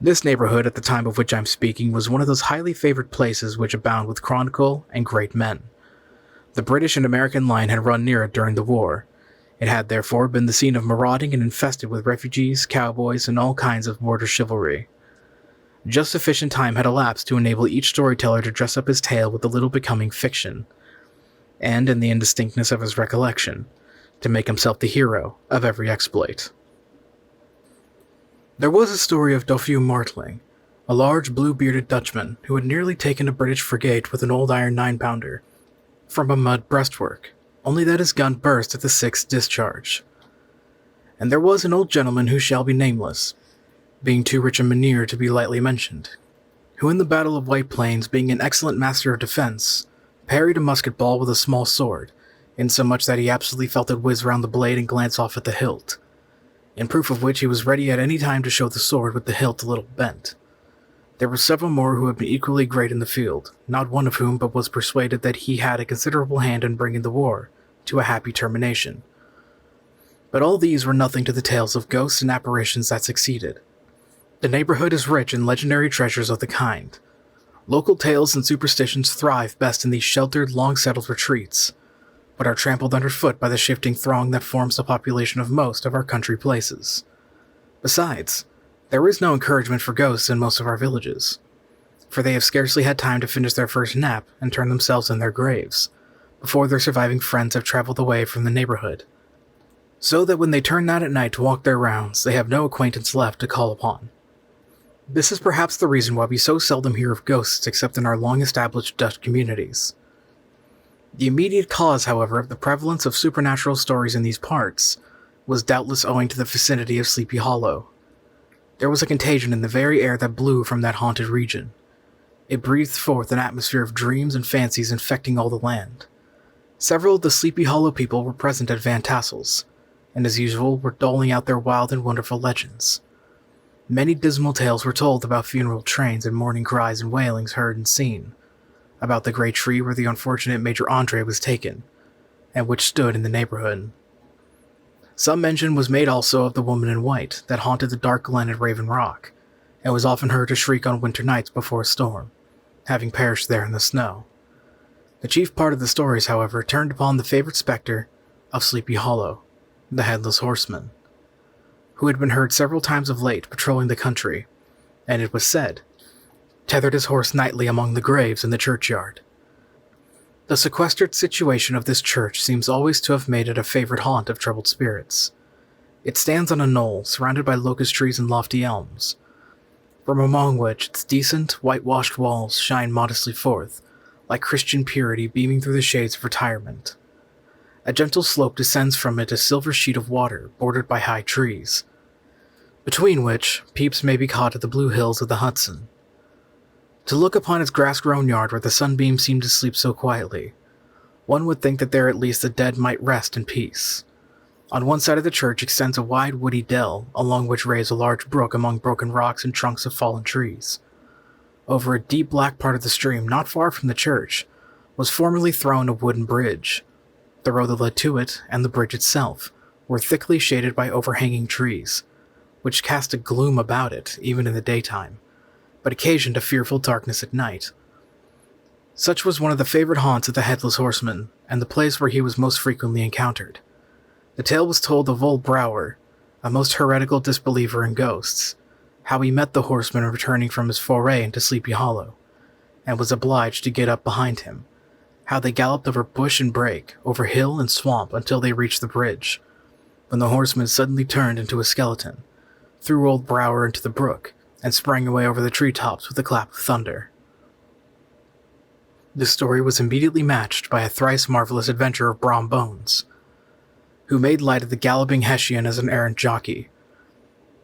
This neighborhood, at the time of which I am speaking, was one of those highly favored places which abound with chronicle and great men. The British and American line had run near it during the war. It had, therefore, been the scene of marauding and infested with refugees, cowboys, and all kinds of border chivalry. Just sufficient time had elapsed to enable each storyteller to dress up his tale with a little becoming fiction, and, in the indistinctness of his recollection, to make himself the hero of every exploit. There was a story of Dofue Martling, a large blue-bearded Dutchman who had nearly taken a British frigate with an old iron 9-pounder from a mud breastwork, only that his gun burst at the 6th discharge. And there was an old gentleman who shall be nameless, being too rich a mynheer to be lightly mentioned, who in the Battle of White Plains, being an excellent master of defense, parried a musket ball with a small sword, insomuch that he absolutely felt it whiz round the blade and glance off at the hilt, in proof of which he was ready at any time to show the sword with the hilt a little bent. There were several more who had been equally great in the field, not one of whom but was persuaded that he had a considerable hand in bringing the war to a happy termination. But all these were nothing to the tales of ghosts and apparitions that succeeded. The neighborhood is rich in legendary treasures of the kind, Local tales and superstitions thrive best in these sheltered, long-settled retreats, but are trampled underfoot by the shifting throng that forms the population of most of our country places. Besides, there is no encouragement for ghosts in most of our villages, for they have scarcely had time to finish their first nap and turn themselves in their graves, before their surviving friends have traveled away from the neighborhood, so that when they turn out at night to walk their rounds, they have no acquaintance left to call upon. This is perhaps the reason why we so seldom hear of ghosts except in our long-established Dutch communities. The immediate cause, however, of the prevalence of supernatural stories in these parts was doubtless owing to the vicinity of Sleepy Hollow. There was a contagion in the very air that blew from that haunted region. It breathed forth an atmosphere of dreams and fancies infecting all the land. Several of the Sleepy Hollow people were present at Van Tassel's, and as usual were doling out their wild and wonderful legends. Many dismal tales were told about funeral trains and mourning cries and wailings heard and seen, about the great tree where the unfortunate Major Andre was taken, and which stood in the neighborhood. Some mention was made also of the woman in white that haunted the dark glen at Raven Rock, and was often heard to shriek on winter nights before a storm, having perished there in the snow. The chief part of the stories, however, turned upon the favorite specter of Sleepy Hollow, the Headless Horseman, who had been heard several times of late patrolling the country, and it was said, tethered his horse nightly among the graves in the churchyard. The sequestered situation of this church seems always to have made it a favorite haunt of troubled spirits. It stands on a knoll, surrounded by locust trees and lofty elms, from among which its decent, whitewashed walls shine modestly forth, like Christian purity beaming through the shades of retirement. A gentle slope descends from it, a silver sheet of water bordered by high trees, between which peeps may be caught at the blue hills of the Hudson. To look upon its grass-grown yard where the sunbeams seem to sleep so quietly, one would think that there at least the dead might rest in peace. On one side of the church extends a wide woody dell, along which rays a large brook among broken rocks and trunks of fallen trees. Over a deep black part of the stream, not far from the church, was formerly thrown a wooden bridge. The road that led to it, and the bridge itself, were thickly shaded by overhanging trees, which cast a gloom about it, even in the daytime, but occasioned a fearful darkness at night. Such was one of the favorite haunts of the Headless Horseman, and the place where he was most frequently encountered. The tale was told of old Brower, a most heretical disbeliever in ghosts, how he met the horseman returning from his foray into Sleepy Hollow, and was obliged to get up behind him, how they galloped over bush and brake, over hill and swamp until they reached the bridge, when the horseman suddenly turned into a skeleton, threw old Brower into the brook, and sprang away over the treetops with a clap of thunder. This story was immediately matched by a thrice marvelous adventure of Brom Bones, who made light of the galloping Hessian as an errant jockey.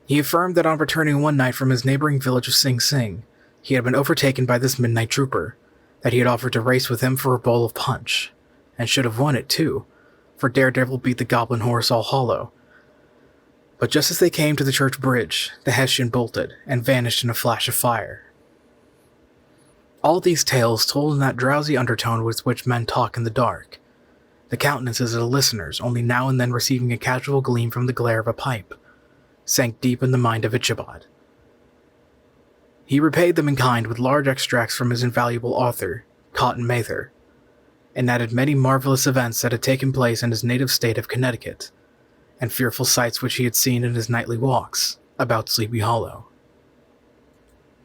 He affirmed that on returning one night from his neighboring village of Sing Sing, he had been overtaken by this midnight trooper, that he had offered to race with him for a bowl of punch, and should have won it too, for Daredevil beat the goblin horse all hollow. But just as they came to the church bridge, the Hessian bolted and vanished in a flash of fire. All these tales told in that drowsy undertone with which men talk in the dark, the countenances of the listeners only now and then receiving a casual gleam from the glare of a pipe, sank deep in the mind of Ichabod. He repaid them in kind with large extracts from his invaluable author, Cotton Mather, and added many marvelous events that had taken place in his native state of Connecticut, and fearful sights which he had seen in his nightly walks about Sleepy Hollow.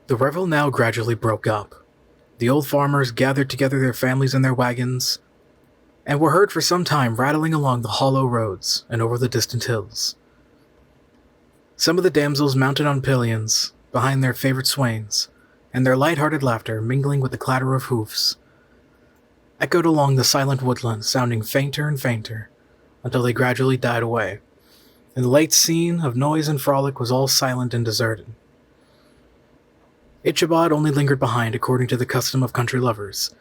The revel now gradually broke up. The old farmers gathered together their families and their wagons, and were heard for some time rattling along the hollow roads and over the distant hills. Some of the damsels mounted on pillions behind their favorite swains, and their light-hearted laughter, mingling with the clatter of hoofs, echoed along the silent woodland, sounding fainter and fainter, until they gradually died away, and the late scene of noise and frolic was all silent and deserted. Ichabod only lingered behind, according to the custom of country lovers,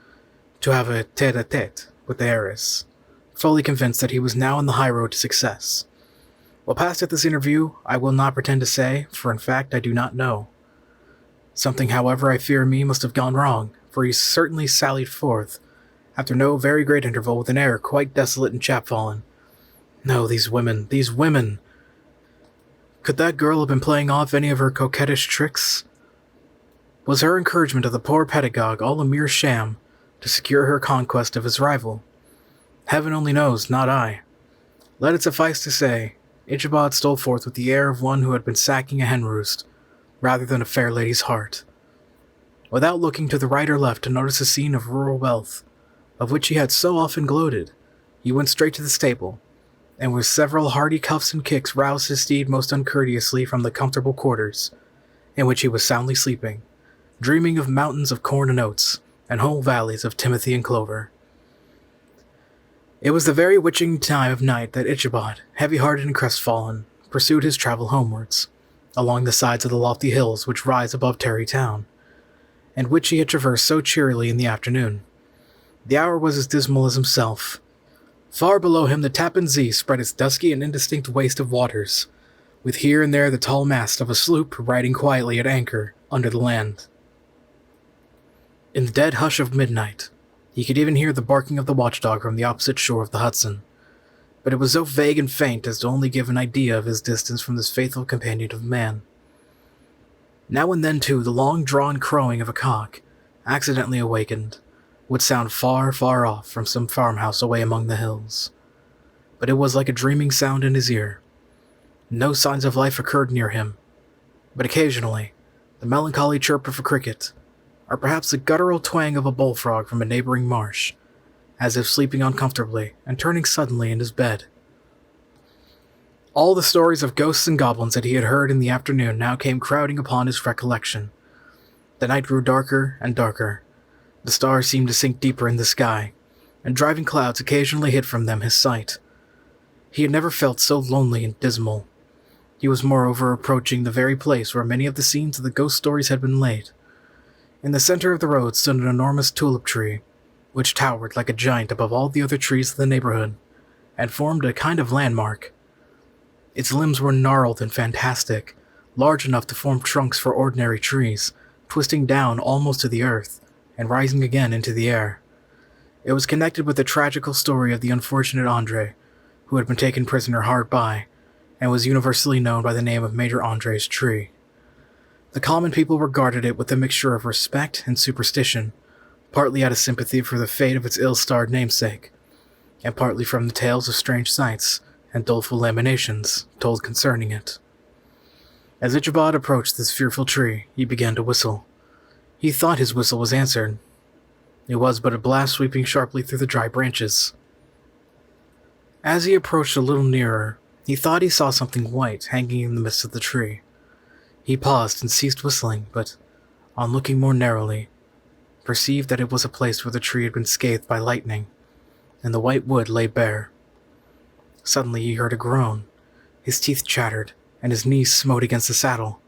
to have a tete-a-tete with the heiress, fully convinced that he was now on the high road to success. What passed at this interview, I will not pretend to say, for in fact I do not know. Something, however, I fear me must have gone wrong, for he certainly sallied forth, after no very great interval, with an air quite desolate and chapfallen. No, these women! Could that girl have been playing off any of her coquettish tricks? Was her encouragement of the poor pedagogue all a mere sham to secure her conquest of his rival? Heaven only knows, not I. Let it suffice to say, Ichabod stole forth with the air of one who had been sacking a hen roost, rather than a fair lady's heart. Without looking to the right or left to notice a scene of rural wealth, of which he had so often gloated, he went straight to the stable, and with several hearty cuffs and kicks roused his steed most uncourteously from the comfortable quarters, in which he was soundly sleeping, dreaming of mountains of corn and oats, and whole valleys of timothy and clover. It was the very witching time of night that Ichabod, heavy-hearted and crestfallen, pursued his travel homewards, along the sides of the lofty hills which rise above Tarry Town, and which he had traversed so cheerily in the afternoon. The hour was as dismal as himself. Far below him the Tappan Zee spread its dusky and indistinct waste of waters, with here and there the tall mast of a sloop riding quietly at anchor under the land. In the dead hush of midnight, he could even hear the barking of the watchdog from the opposite shore of the Hudson, but it was so vague and faint as to only give an idea of his distance from this faithful companion of man. Now and then, too, the long-drawn crowing of a cock, accidentally awakened, would sound far, far off from some farmhouse away among the hills. But it was like a dreaming sound in his ear. No signs of life occurred near him, but occasionally, the melancholy chirp of a cricket, or perhaps the guttural twang of a bullfrog from a neighboring marsh, as if sleeping uncomfortably and turning suddenly in his bed. All the stories of ghosts and goblins that he had heard in the afternoon now came crowding upon his recollection. The night grew darker and darker. The stars seemed to sink deeper in the sky, and driving clouds occasionally hid from them his sight. He had never felt so lonely and dismal. He was moreover approaching the very place where many of the scenes of the ghost stories had been laid. In the center of the road stood an enormous tulip tree, which towered like a giant above all the other trees of the neighborhood, and formed a kind of landmark. Its limbs were gnarled and fantastic, large enough to form trunks for ordinary trees, twisting down almost to the earth, and rising again into the air. It was connected with the tragical story of the unfortunate Andre, who had been taken prisoner hard by, and was universally known by the name of Major Andre's tree. The common people regarded it with a mixture of respect and superstition, partly out of sympathy for the fate of its ill-starred namesake, and partly from the tales of strange sights and doleful lamentations told concerning it. As Ichabod approached this fearful tree, he began to whistle. He thought his whistle was answered. It was but a blast sweeping sharply through the dry branches. As he approached a little nearer, he thought he saw something white hanging in the midst of the tree. He paused and ceased whistling, but, on looking more narrowly, perceived that it was a place where the tree had been scathed by lightning, and the white wood lay bare. Suddenly he heard a groan. His teeth chattered, and his knees smote against the saddle.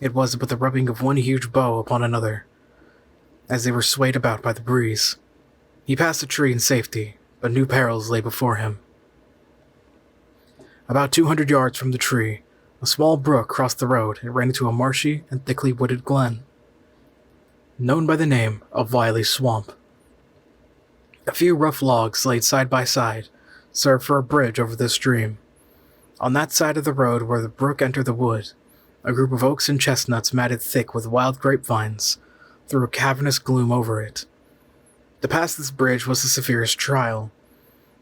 It was but the rubbing of one huge bow upon another, as they were swayed about by the breeze. He passed the tree in safety, but new perils lay before him. About 200 yards from the tree, a small brook crossed the road and ran into a marshy and thickly wooded glen, known by the name of Wiley's Swamp. A few rough logs laid side by side served for a bridge over this stream. On that side of the road where the brook entered the wood, a group of oaks and chestnuts matted thick with wild grapevines threw a cavernous gloom over it. To pass this bridge was the severest trial.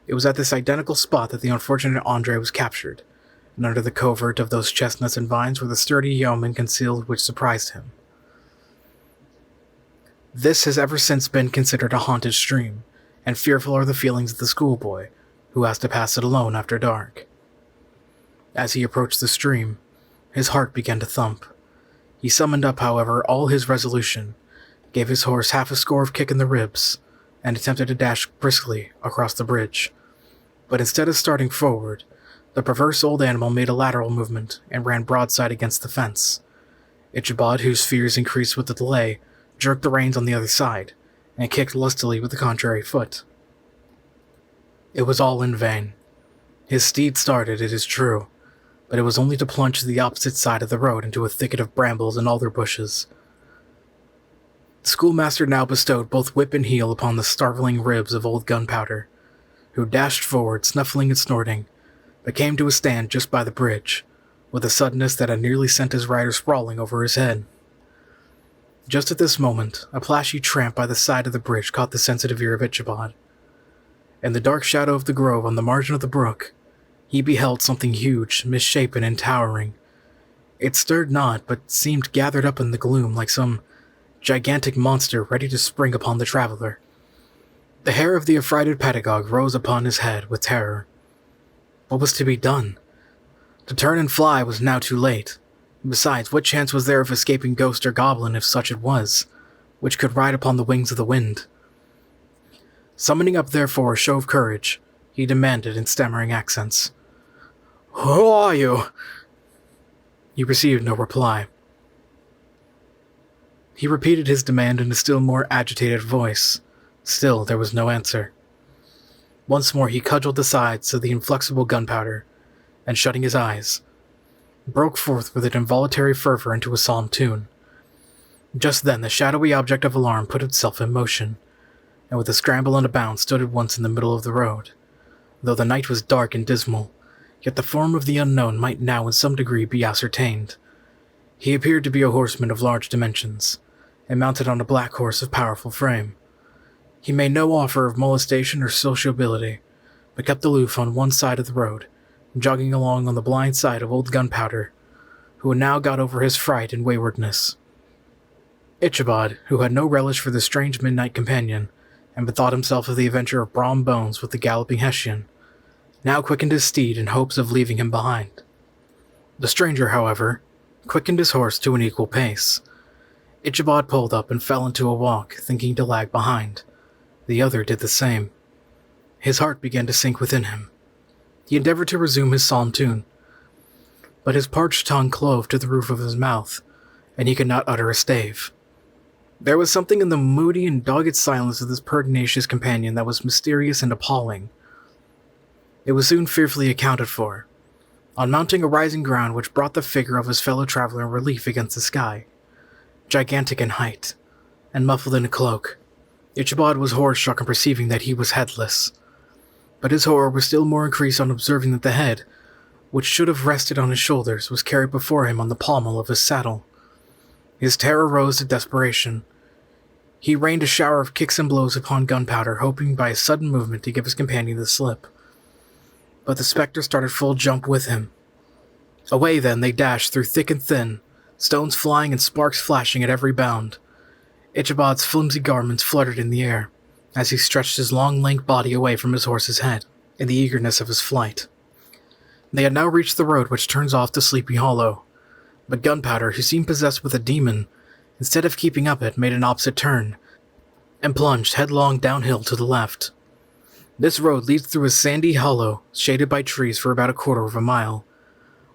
It was at this identical spot that the unfortunate Andre was captured, and under the covert of those chestnuts and vines were the sturdy yeomen concealed which surprised him. This has ever since been considered a haunted stream, and fearful are the feelings of the schoolboy who has to pass it alone after dark. As he approached the stream, his heart began to thump. He summoned up, however, all his resolution, gave his horse half a score of kick in the ribs, and attempted to dash briskly across the bridge. But instead of starting forward, the perverse old animal made a lateral movement and ran broadside against the fence. Ichabod, whose fears increased with the delay, jerked the reins on the other side, and kicked lustily with the contrary foot. It was all in vain. His steed started, it is true, but it was only to plunge to the opposite side of the road into a thicket of brambles and alder bushes. The schoolmaster now bestowed both whip and heel upon the starveling ribs of old Gunpowder, who dashed forward, snuffling and snorting, but came to a stand just by the bridge, with a suddenness that had nearly sent his rider sprawling over his head. Just at this moment, a plashy tramp by the side of the bridge caught the sensitive ear of Ichabod. In the dark shadow of the grove on the margin of the brook, he beheld something huge, misshapen, and towering. It stirred not, but seemed gathered up in the gloom like some gigantic monster ready to spring upon the traveler. The hair of the affrighted pedagogue rose upon his head with terror. What was to be done? To turn and fly was now too late. Besides, what chance was there of escaping ghost or goblin, if such it was, which could ride upon the wings of the wind? Summoning up therefore a show of courage, he demanded in stammering accents, "Who are you?" He received no reply. He repeated his demand in a still more agitated voice. Still there was no answer. Once more he cudgeled the sides of the inflexible gunpowder, and shutting his eyes, broke forth with an involuntary fervor into a solemn tune. Just then the shadowy object of alarm put itself in motion, and with a scramble and a bound stood at once in the middle of the road. Though the night was dark and dismal, yet the form of the unknown might now in some degree be ascertained. He appeared to be a horseman of large dimensions, and mounted on a black horse of powerful frame. He made no offer of molestation or sociability, but kept aloof on one side of the road, jogging along on the blind side of old Gunpowder, who had now got over his fright and waywardness. Ichabod, who had no relish for the strange midnight companion, and bethought himself of the adventure of Brom Bones with the galloping Hessian, now quickened his steed in hopes of leaving him behind. The stranger, however, quickened his horse to an equal pace. Ichabod pulled up and fell into a walk, thinking to lag behind. The other did the same. His heart began to sink within him. He endeavored to resume his psalm tune, but his parched tongue clove to the roof of his mouth, and he could not utter a stave. There was something in the moody and dogged silence of this pertinacious companion that was mysterious and appalling. It was soon fearfully accounted for. On mounting a rising ground which brought the figure of his fellow traveler in relief against the sky, gigantic in height, and muffled in a cloak, Ichabod was horror-struck on perceiving that he was headless. But his horror was still more increased on observing that the head, which should have rested on his shoulders, was carried before him on the pommel of his saddle. His terror rose to desperation. He rained a shower of kicks and blows upon Gunpowder, hoping by a sudden movement to give his companion the slip. But the spectre started full jump with him. Away then they dashed through thick and thin, stones flying and sparks flashing at every bound. Ichabod's flimsy garments fluttered in the air, as he stretched his long, lank body away from his horse's head, in the eagerness of his flight. They had now reached the road which turns off to Sleepy Hollow, but Gunpowder, who seemed possessed with a demon, instead of keeping up it, made an opposite turn, and plunged headlong downhill to the left. This road leads through a sandy hollow, shaded by trees for about a quarter of a mile,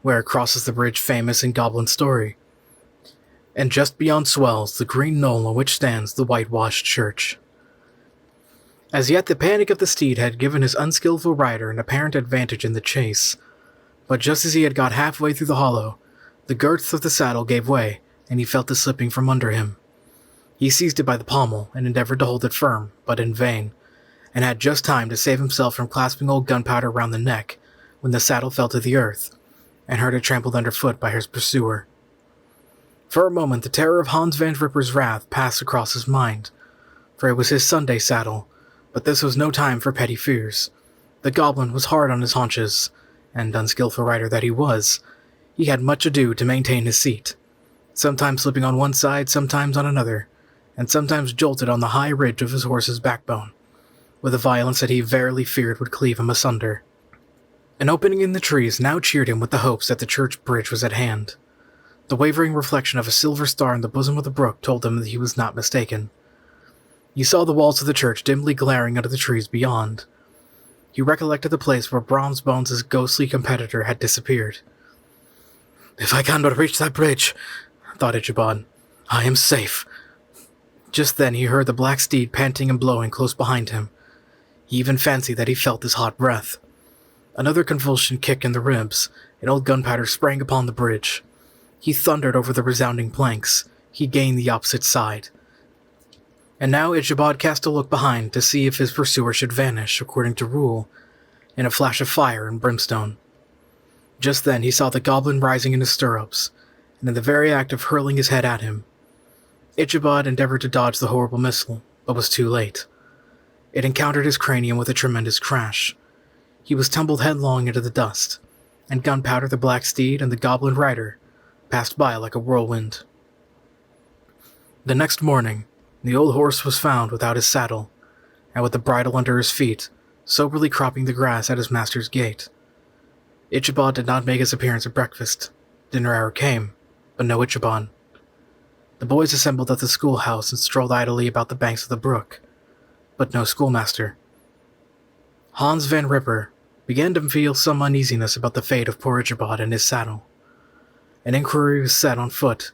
where it crosses the bridge famous in goblin story, and just beyond swells the green knoll on which stands the whitewashed church. As yet the panic of the steed had given his unskillful rider an apparent advantage in the chase, but just as he had got halfway through the hollow, the girths of the saddle gave way, and he felt it slipping from under him. He seized it by the pommel, and endeavored to hold it firm, but in vain, and had just time to save himself from clasping old Gunpowder round the neck, when the saddle fell to the earth, and heard it trampled underfoot by his pursuer. For a moment the terror of Hans Van Ripper's wrath passed across his mind, for it was his Sunday saddle, but this was no time for petty fears. The goblin was hard on his haunches, and, unskilful rider that he was, he had much ado to maintain his seat, sometimes slipping on one side, sometimes on another, and sometimes jolted on the high ridge of his horse's backbone, with a violence that he verily feared would cleave him asunder. An opening in the trees now cheered him with the hopes that the church bridge was at hand. The wavering reflection of a silver star in the bosom of the brook told him that he was not mistaken. He saw the walls of the church dimly glaring out of the trees beyond. He recollected the place where Brom Bones' ghostly competitor had disappeared. "If I can but reach that bridge," thought Ichabod, "I am safe." Just then he heard the black steed panting and blowing close behind him. He even fancied that he felt his hot breath. Another convulsion kicked in the ribs, and old Gunpowder sprang upon the bridge. He thundered over the resounding planks. He gained the opposite side. And now Ichabod cast a look behind to see if his pursuer should vanish, according to rule, in a flash of fire and brimstone. Just then he saw the goblin rising in his stirrups, and in the very act of hurling his head at him. Ichabod endeavored to dodge the horrible missile, but was too late. It encountered his cranium with a tremendous crash. He was tumbled headlong into the dust, and Gunpowder the Black Steed and the Goblin Rider passed by like a whirlwind. The next morning, the old horse was found without his saddle, and with the bridle under his feet, soberly cropping the grass at his master's gate. Ichabod did not make his appearance at breakfast. Dinner hour came, but no Ichabod. The boys assembled at the schoolhouse and strolled idly about the banks of the brook, but no schoolmaster. Hans Van Ripper began to feel some uneasiness about the fate of poor Ichabod and his saddle. An inquiry was set on foot.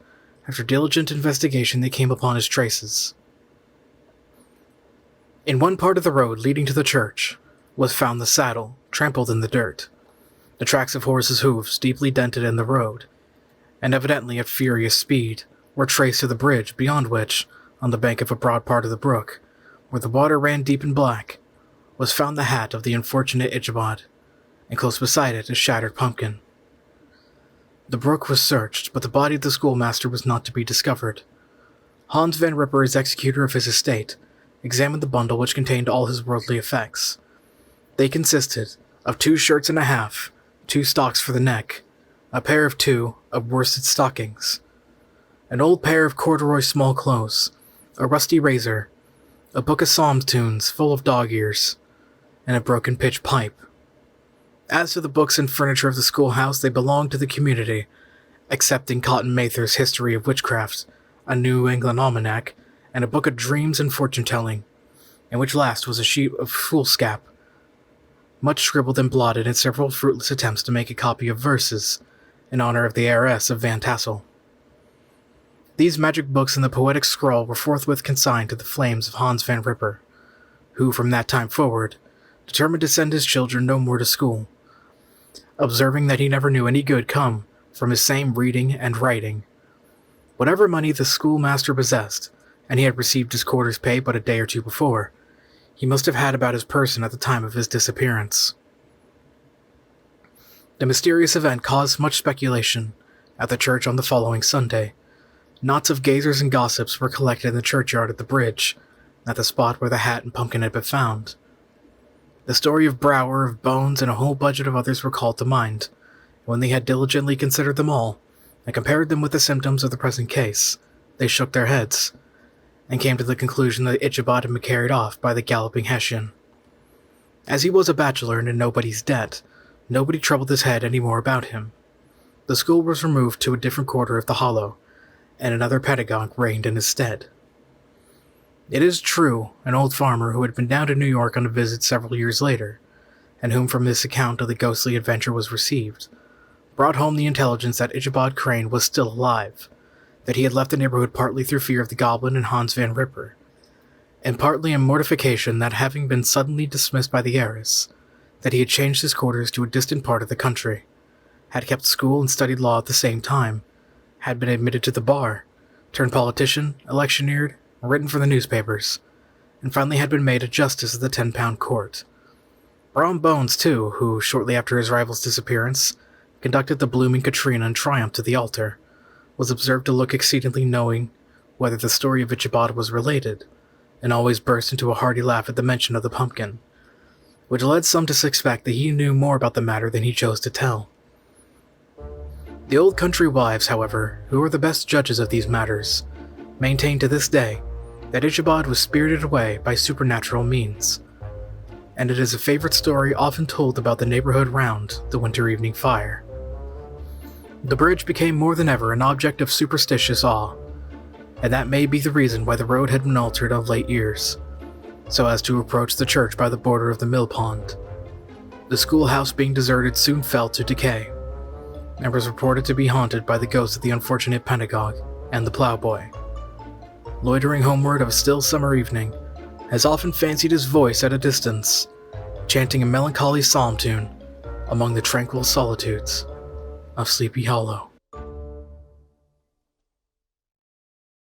After diligent investigation, they came upon his traces. In one part of the road leading to the church was found the saddle, trampled in the dirt, the tracks of horses' hooves deeply dented in the road, and evidently at furious speed, were traced to the bridge beyond which, on the bank of a broad part of the brook, where the water ran deep and black, was found the hat of the unfortunate Ichabod, and close beside it a shattered pumpkin. The brook was searched, but the body of the schoolmaster was not to be discovered. Hans Van Ripper, as executor of his estate, examined the bundle which contained all his worldly effects. They consisted of 2 shirts and a half, 2 stocks for the neck, a pair of 2 of worsted stockings, an old pair of corduroy small clothes, a rusty razor, a book of psalm tunes full of dog ears, and a broken pitch pipe. As to the books and furniture of the schoolhouse, they belonged to the community, excepting Cotton Mather's History of Witchcraft, a New England Almanac, and a book of dreams and fortune-telling, in which last was a sheet of foolscap, much scribbled and blotted in several fruitless attempts to make a copy of verses, in honor of the heiress of Van Tassel. These magic books and the poetic scroll were forthwith consigned to the flames of Hans Van Ripper, who, from that time forward, determined to send his children no more to school, observing that he never knew any good come from his same reading and writing. Whatever money the schoolmaster possessed, and he had received his quarter's pay but a day or 2 before, he must have had about his person at the time of his disappearance. The mysterious event caused much speculation at the church on the following Sunday. Knots of gazers and gossips were collected in the churchyard at the bridge, at the spot where the hat and pumpkin had been found. The story of Brower, of Bones, and a whole budget of others were called to mind. When they had diligently considered them all, and compared them with the symptoms of the present case, they shook their heads, and came to the conclusion that Ichabod had been carried off by the galloping Hessian. As he was a bachelor and in nobody's debt, nobody troubled his head any more about him. The school was removed to a different quarter of the hollow, and another pedagogue reigned in his stead. It is true, an old farmer who had been down to New York on a visit several years later, and whom from this account of the ghostly adventure was received, brought home the intelligence that Ichabod Crane was still alive, that he had left the neighborhood partly through fear of the goblin and Hans Van Ripper, and partly in mortification that, having been suddenly dismissed by the heiress, that he had changed his quarters to a distant part of the country, had kept school and studied law at the same time, had been admitted to the bar, turned politician, electioneered, written for the newspapers, and finally had been made a justice of the 10-pound court. Brom Bones, too, who, shortly after his rival's disappearance, conducted the blooming Katrina in triumph to the altar, was observed to look exceedingly knowing whether the story of Ichabod was related, and always burst into a hearty laugh at the mention of the pumpkin, which led some to suspect that he knew more about the matter than he chose to tell. The old country wives, however, who were the best judges of these matters, maintain to this day that Ichabod was spirited away by supernatural means, and it is a favorite story often told about the neighborhood round the winter evening fire. The bridge became more than ever an object of superstitious awe, and that may be the reason why the road had been altered of late years, so as to approach the church by the border of the mill pond. The schoolhouse being deserted soon fell to decay, and was reported to be haunted by the ghost of the unfortunate pedagogue and the ploughboy. Loitering homeward of a still summer evening, has often fancied his voice at a distance, chanting a melancholy psalm tune among the tranquil solitudes of Sleepy Hollow.